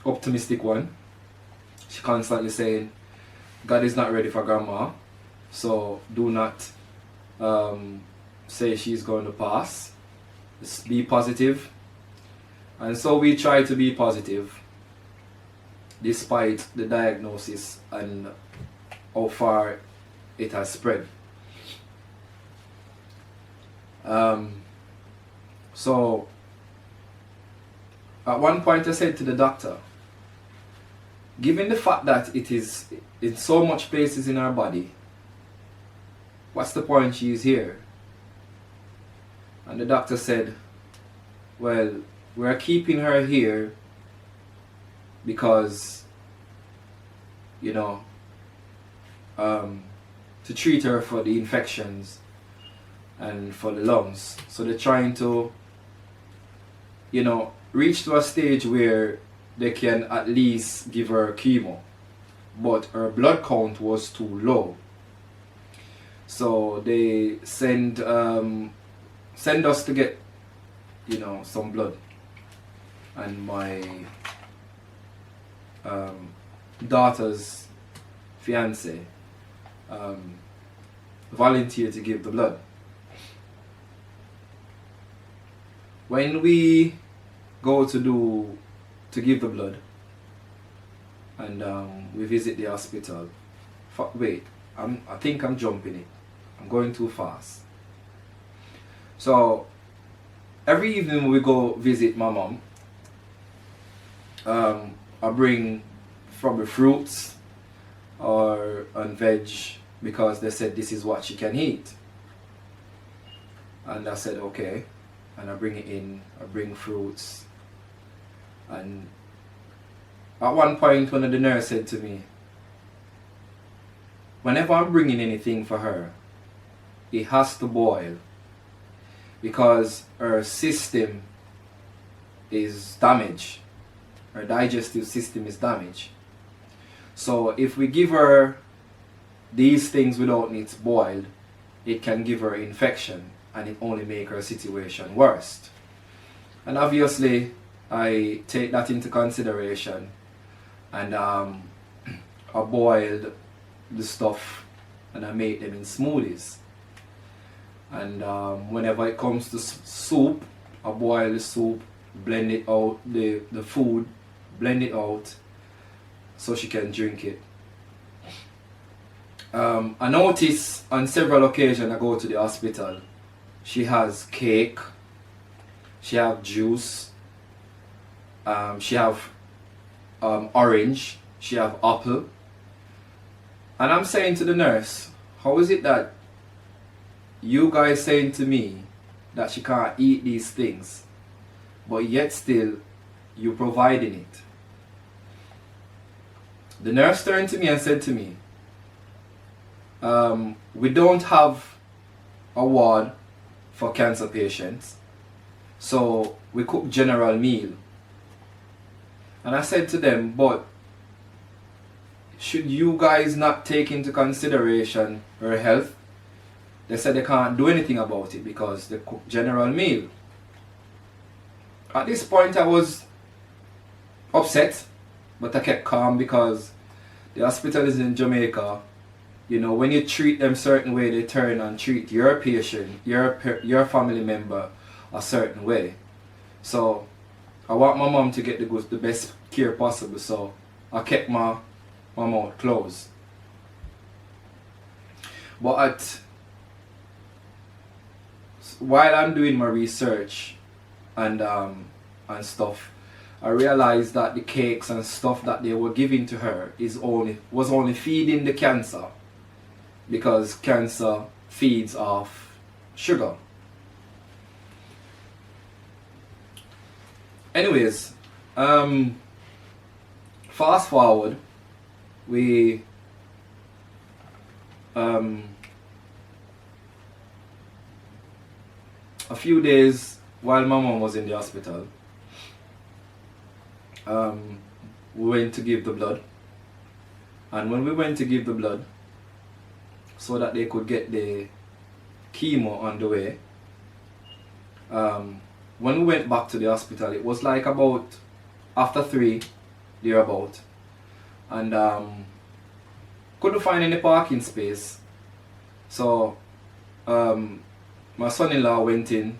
optimistic one. She constantly saying, God is not ready for grandma, so do not say she's going to pass. Just be positive. And so we try to be positive despite the diagnosis and how far it has spread. So at one point I said to the doctor, given the fact that it is in so much places in our body, what's the point she is here? And the doctor said, well, we're keeping her here because, you know, to treat her for the infections and for the lungs. So they're trying to, you know, reach to a stage where they can at least give her chemo. But her blood count was too low. So they send us to get, you know, some blood. And my daughter's fiance volunteered to give the blood. When we go to give the blood and we visit the hospital, wait, I think I'm jumping it. I'm going too fast. So every evening when we go visit my mom, I bring probably fruits and veg because they said this is what she can eat. And I said okay, and I bring it in, I bring fruits. And at one point one of the nurse said to me, whenever I'm bringing anything for her, it has to boil because her system is damaged. Her digestive system is damaged. So if we give her these things without it boiled, it can give her infection and it only make her situation worse. And obviously I take that into consideration, and I boiled the stuff and I make them in smoothies. And whenever it comes to soup, I boil the soup, blend it out, the food, blend it out so she can drink it. I notice on several occasions I go to the hospital, she has cake, she have juice, she have orange, she have apple. And I'm saying to the nurse, how is it that you guys saying to me that she can't eat these things, but yet still you providing it? The nurse turned to me and said to me, we don't have a ward for cancer patients, so we cook general meal. And I said to them, but should you guys not take into consideration her health? They said they can't do anything about it because they cook general meal. At this point I was upset, but I kept calm because the hospital is in Jamaica. You know, when you treat them certain way, they turn and treat your patient, your family member a certain way. So I want my mom to get the best care possible, so I kept my mouth closed. But while I'm doing my research and and stuff, I realized that the cakes and stuff that they were giving to her was only feeding the cancer, because cancer feeds off sugar. Anyways, fast forward, we a few days while my mom was in the hospital, we went to give the blood. And when we went to give the blood, so that they could get the chemo on the way, when we went back to the hospital, it was like about after 3, thereabout, and couldn't find any parking space. So my son-in-law went in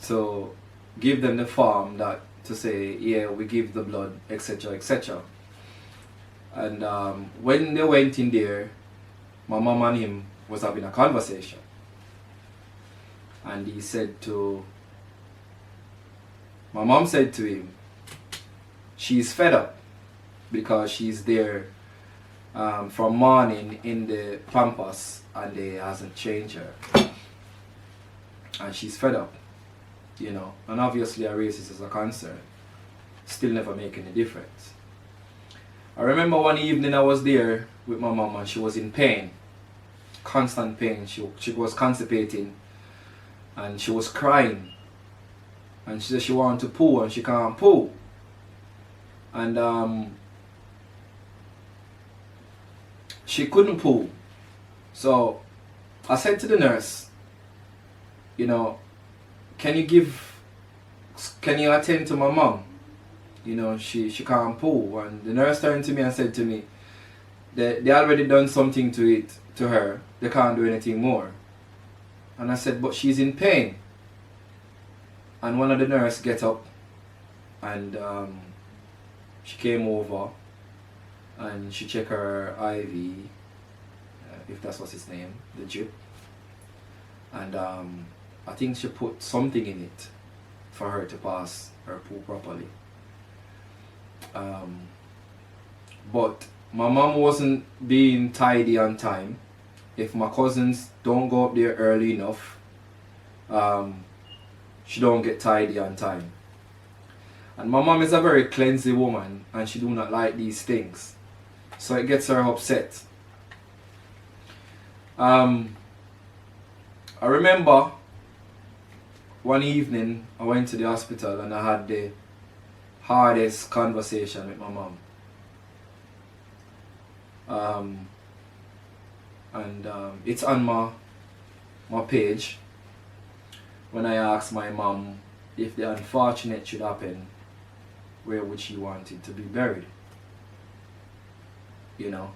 to give them the form that to say, yeah, we give the blood, etc., etc. And when they went in there, my mom and him was having a conversation, and my mom said to him, she's fed up because she's there from morning in the Pampas and they hasn't changed her, and she's fed up, you know, and obviously her races is a concern, still never making a difference. I remember one evening I was there with my mom and she was in pain, constant pain. She was constipating and she was crying, and she said she wanted to poo and she can't poo, and she couldn't poo. So I said to the nurse, you know, can you attend to my mom? You know, she can't poo. And the nurse turned to me and said to me, they already done something to her. They can't do anything more. And I said, but she's in pain. And one of the nurses get up and she came over and she checked her IV, if that's what's its name, the drip. And I think she put something in it for her to pass her poo properly. But my mom wasn't being tidy on time. If my cousins don't go up there early enough, she don't get tidy on time. And my mom is a very cleansy woman and she do not like these things, so it gets her upset. I remember one evening I went to the hospital and I had the hardest conversation with my mom. It's on my page when I asked my mom if the unfortunate should happen, where would she want it to be buried? You know.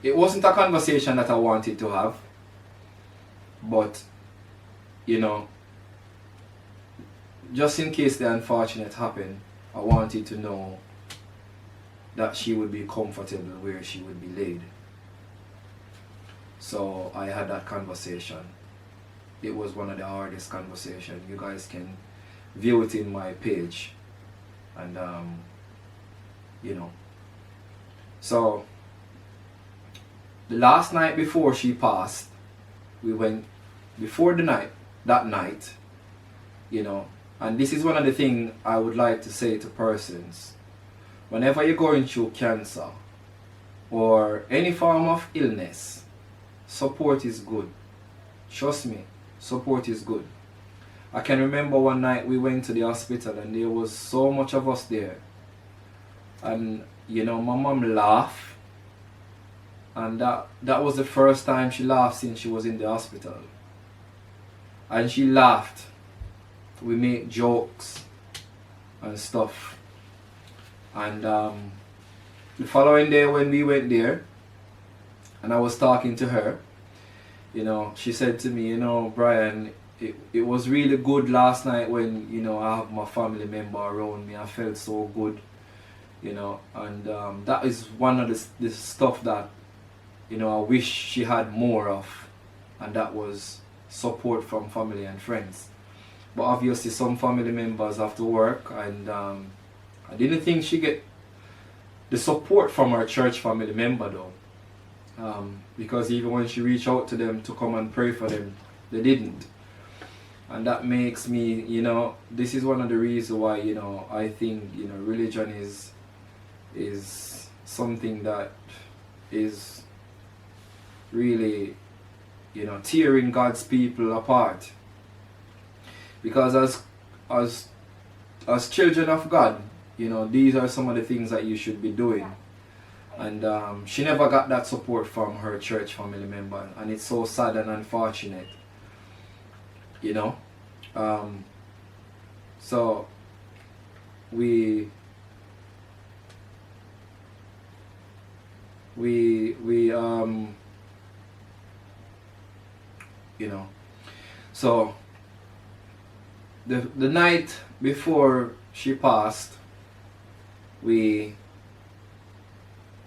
It wasn't a conversation that I wanted to have, but you know, just in case the unfortunate happened, I wanted to know that she would be comfortable where she would be laid. So I had that conversation. It was one of the hardest conversations. You guys can view it in my page, and you know. So the last night before she passed, we went before that night, you know. And this is one of the things I would like to say to persons. Whenever you're going through cancer or any form of illness, support is good. Trust me, support is good. I can remember one night we went to the hospital and there was so much of us there. And you know, my mom laughed. And that was the first time she laughed since she was in the hospital. And she laughed. We made jokes and stuff. And the following day when we went there and I was talking to her, you know, she said to me, you know, Brian, it was really good last night when, you know, I have my family member around me. I felt so good, you know. And that is one of the stuff that, you know, I wish she had more of. And that was support from family and friends. But obviously some family members have to work, and I didn't think she get the support from her church family member though. Because even when she reached out to them to come and pray for them, they didn't. And that makes me, this is one of the reasons why, I think, religion is something that is really, tearing God's people apart. Because as children of God, these are some of the things that you should be doing. And she never got that support from her church family member, and it's so sad and unfortunate. So we so the night before she passed, we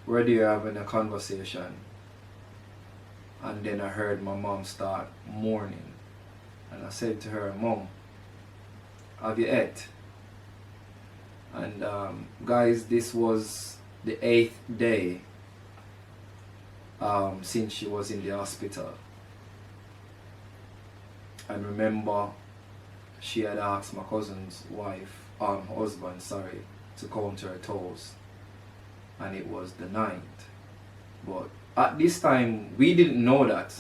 were there having a conversation, and then I heard my mom start mourning, and I said to her, "Mom, have you ate?" And guys, this was the 8th day since she was in the hospital. And remember, she had asked my cousin's husband, to count her toes, and it was the 9th. But at this time, we didn't know that.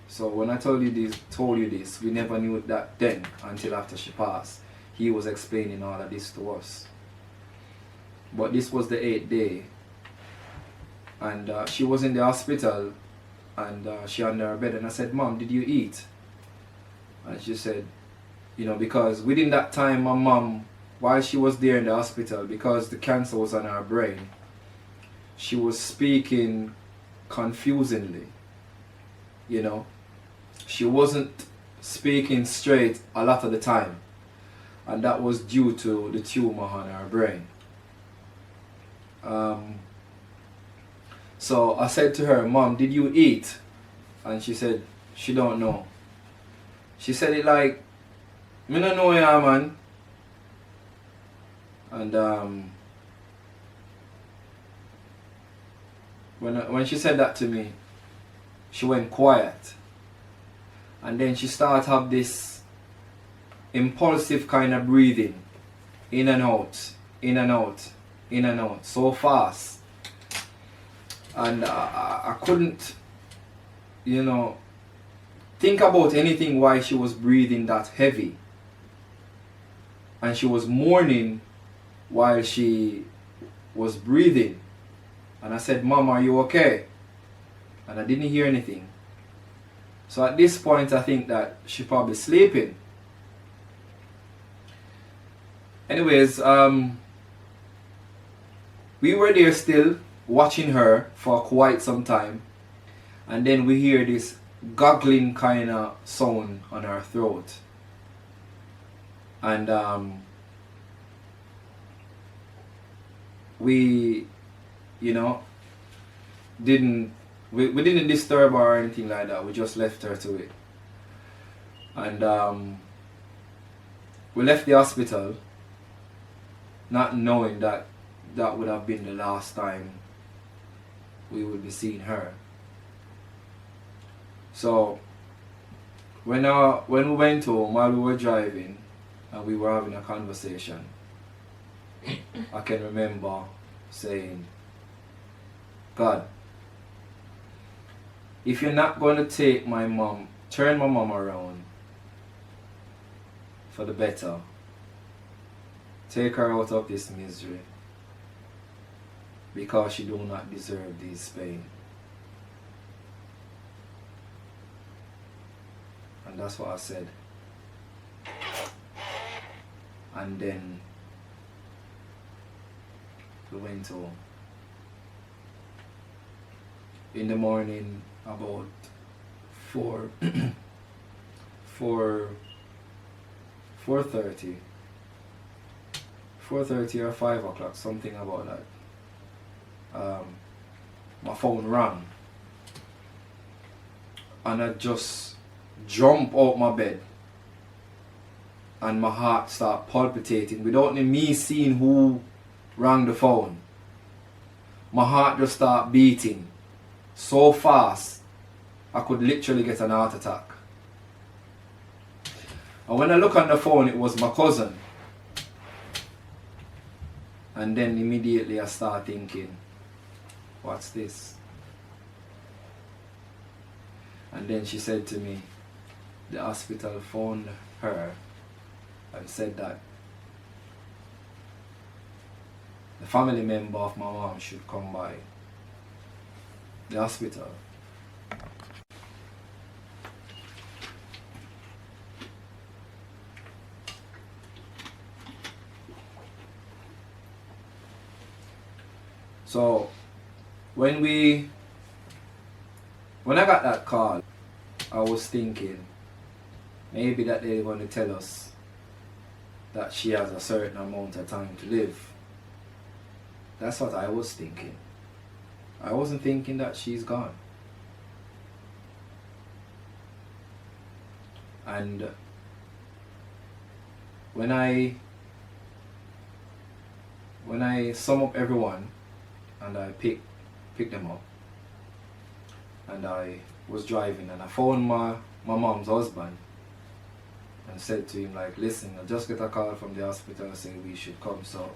So when I told you this, we never knew that then until after she passed. He was explaining all of this to us. But this was the 8th day, and she was in the hospital, and she under her bed, and I said, "Mom, did you eat?" And she said, because within that time, my mom, while she was there in the hospital, because the cancer was on her brain, she was speaking confusingly. She wasn't speaking straight a lot of the time, and that was due to the tumor on her brain. So I said to her, "Mom, did you eat?" And she said she don't know. She said it like, "Me no know ya, man." And when she said that to me, she went quiet, and then she started to have this impulsive kind of breathing, in and out, in and out, in and out, so fast. And I couldn't, think about anything why she was breathing that heavy. And she was mourning while she was breathing. And I said, "Mom, are you okay?" And I didn't hear anything. So at this point, I think that she probably sleeping. Anyways, we were there still watching her for quite some time, and then we hear this guggling kind of sound on her throat, and we didn't disturb her or anything like that. We just left her to it, and we left the hospital not knowing that that would have been the last time we would be seeing her. So when we went home, while we were driving and we were having a conversation, I can remember saying, "God, if you're not going to turn my mom around for the better, take her out of this misery, because she do not deserve this pain." And that's what I said. And then we went home. In the morning, about 4:30 or 5 o'clock, something about that. My phone rang, and I just jump out my bed and my heart start palpitating without me seeing who rang the phone. My heart just start beating so fast I could literally get an heart attack. And when I look on the phone, it was my cousin. And then immediately I start thinking, what's this? And then she said to me, the hospital phoned her and said that the family member of my mom should come by the hospital. So when I got that call, I was thinking maybe that they're going to tell us that she has a certain amount of time to live. That's what I was thinking. I wasn't thinking that she's gone. And when I sum up everyone and I pick them up, and I was driving and I phoned my mom's husband and said to him, like, listen, I just get a call from the hospital saying we should come, so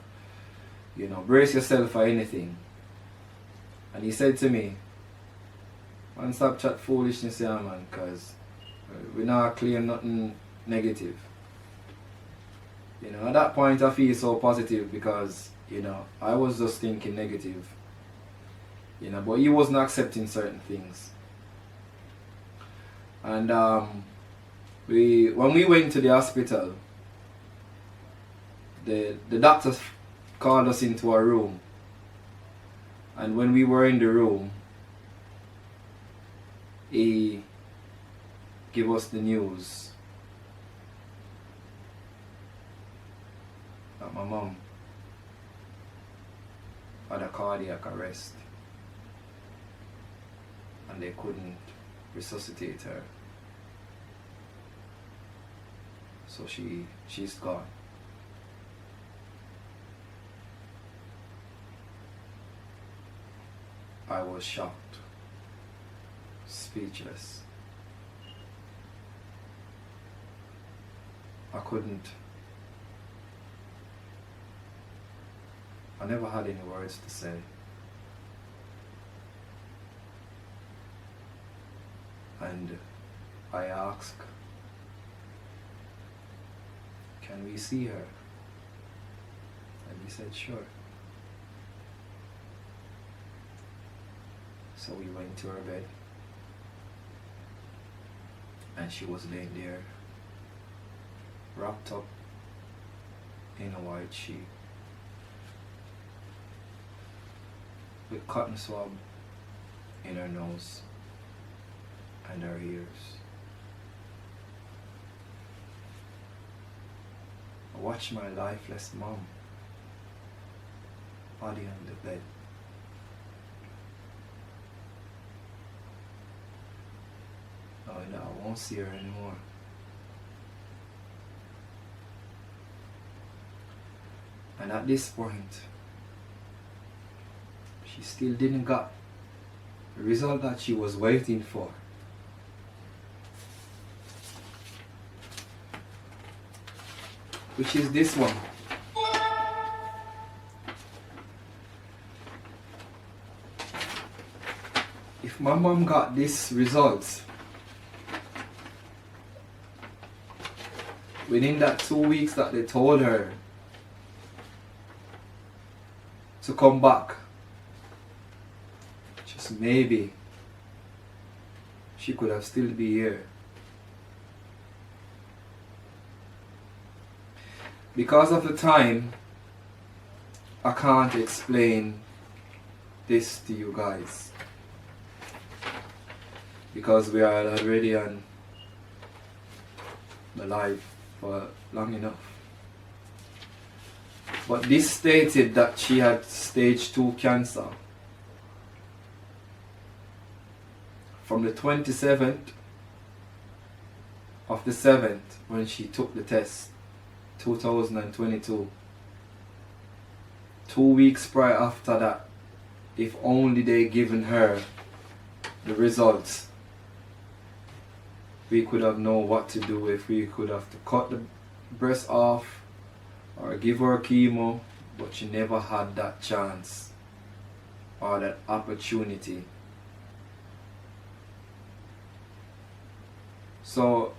you know, brace yourself for anything. And he said to me, man, stop chat foolishness here, man, because we're not clear nothing negative. You know, at that point I feel so positive because, you know, I was just thinking negative. You know, but he wasn't accepting certain things. And when we went to the hospital, the doctors called us into a room, and when we were in the room, he gave us the news that my mom had a cardiac arrest and they couldn't resuscitate her, so she's gone. I was shocked, speechless. I never had any words to say. And I asked, can we see her? And he said, sure. So we went to her bed, and she was laying there, wrapped up in a white sheet, with cotton swab in her nose and her ears. I watched my lifeless mom, body on the bed. Oh no, I won't see her anymore. And at this point, she still didn't get the result that she was waiting for. Which is this one. If my mom got this result within that 2 weeks that they told her to come back, just maybe she could have still be here. Because of the time, I can't explain this to you guys, because we are already on the live for long enough. But this stated that she had stage 2 cancer. From the 27th of the 7th when she took the test, 2022. 2 weeks prior after that, if only they given her the results, we could have known what to do, if we could have to cut the breast off or give her chemo, but she never had that chance or that opportunity. So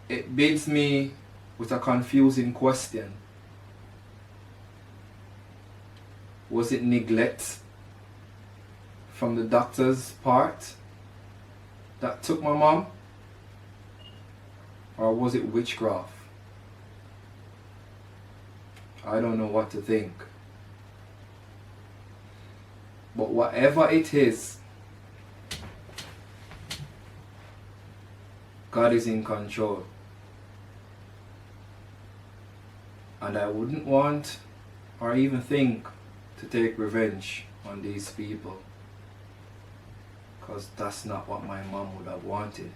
it beats me with a confusing question. Was it neglect from the doctor's part that took my mom? Or was it witchcraft? I don't know what to think. But whatever it is, God is in control. And I wouldn't want or even think to take revenge on these people, because that's not what my mom would have wanted.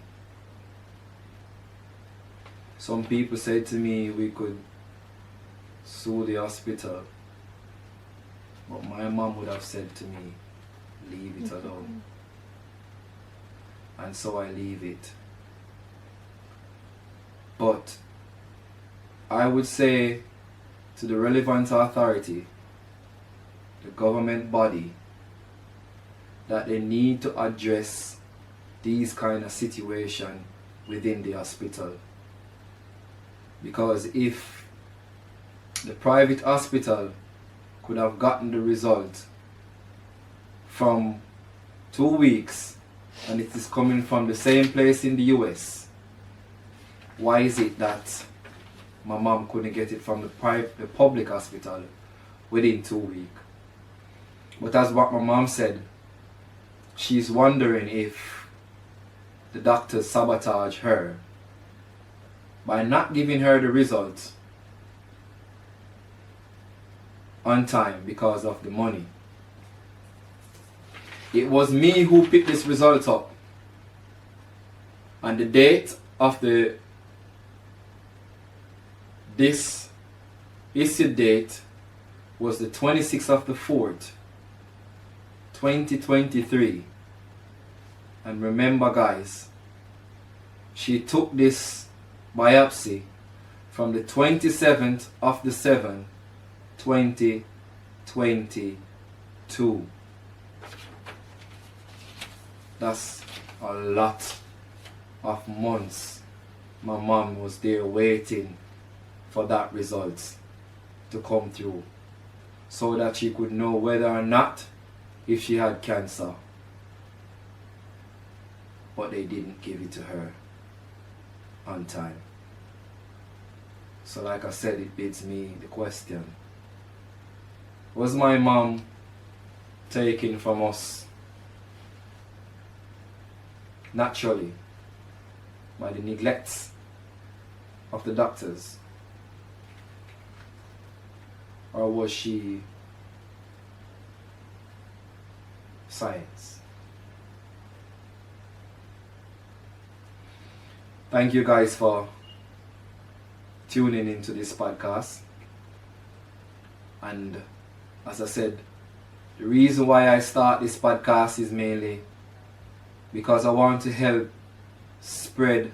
Some people said to me we could sue the hospital, but my mom would have said to me, leave it alone. And so I leave it. But I would say to the relevant authority, the government body, that they need to address these kind of situation within the hospital. Because if the private hospital could have gotten the result from 2 weeks and it is coming from the same place in the US, why is it that my mom couldn't get it from the public hospital within 2 weeks? But as what my mom said, she's wondering if the doctors sabotage her by not giving her the results on time because of the money. It was me who picked this result up, and the date of this issued date was the 26th of the 4th, 2023. And remember guys, she took this biopsy from the 27th of the 7th, 2022. That's a lot of months my mom was there waiting for that result to come through, so that she could know whether or not if she had cancer. But they didn't give it to her on time. So like I said, it begs me the question, was my mom taken from us naturally by the neglect of the doctors? Or was she science? Thank you guys for tuning into this podcast. And as I said, the reason why I start this podcast is mainly because I want to help spread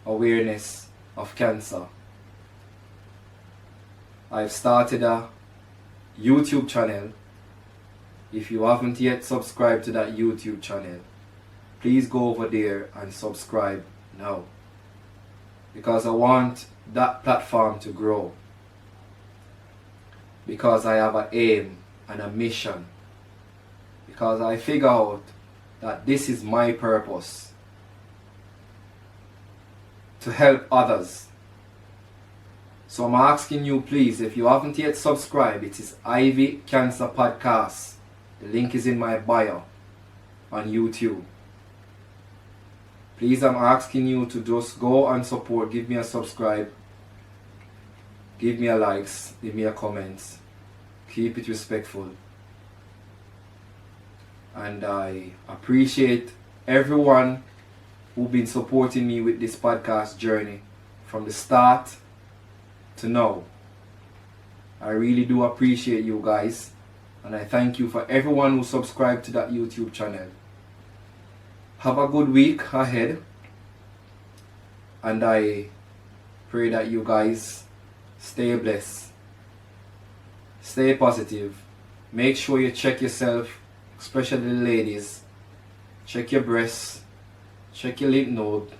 awareness of cancer. I've started a YouTube channel. If you haven't yet subscribed to that YouTube channel, please go over there and subscribe now, because I want that platform to grow, because I have an aim and a mission, because I figure out that this is my purpose, to help others. So I'm asking you, please, if you haven't yet subscribed, it is Ivy Cancer Podcast. The link is in my bio on YouTube. Please, I'm asking you to just go and support. Give me a subscribe. Give me a likes. Give me a comments. Keep it respectful. And I appreciate everyone who've been supporting me with this podcast journey from the start to now. I really do appreciate you guys, and I thank you for everyone who subscribed to that YouTube channel. Have a good week ahead, and I pray that you guys stay blessed, stay positive. Make sure you check yourself, especially the ladies. Check your breasts, check your lymph node,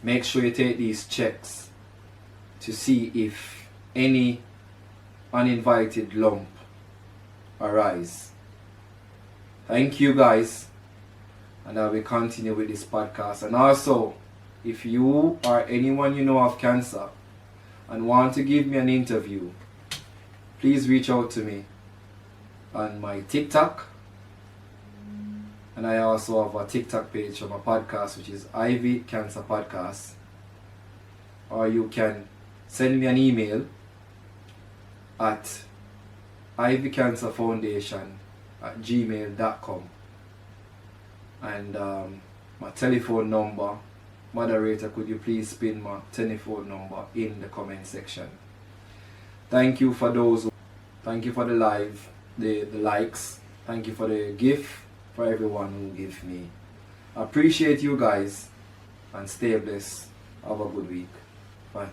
Make sure you take these checks to see if any uninvited lump arise. Thank you guys, and I will continue with this podcast. And also, if you or anyone you know have cancer and want to give me an interview, please reach out to me on my TikTok. And I also have a TikTok page for my podcast, which is Ivy Cancer Podcast. Or you can send me an email at ivycancerfoundation@gmail.com. And my telephone number, moderator, could you please pin my telephone number in the comment section. Thank you for those. Thank you for the live, the likes. Thank you for the gift. For everyone who give me. I appreciate you guys, and stay blessed. Have a good week. Bye.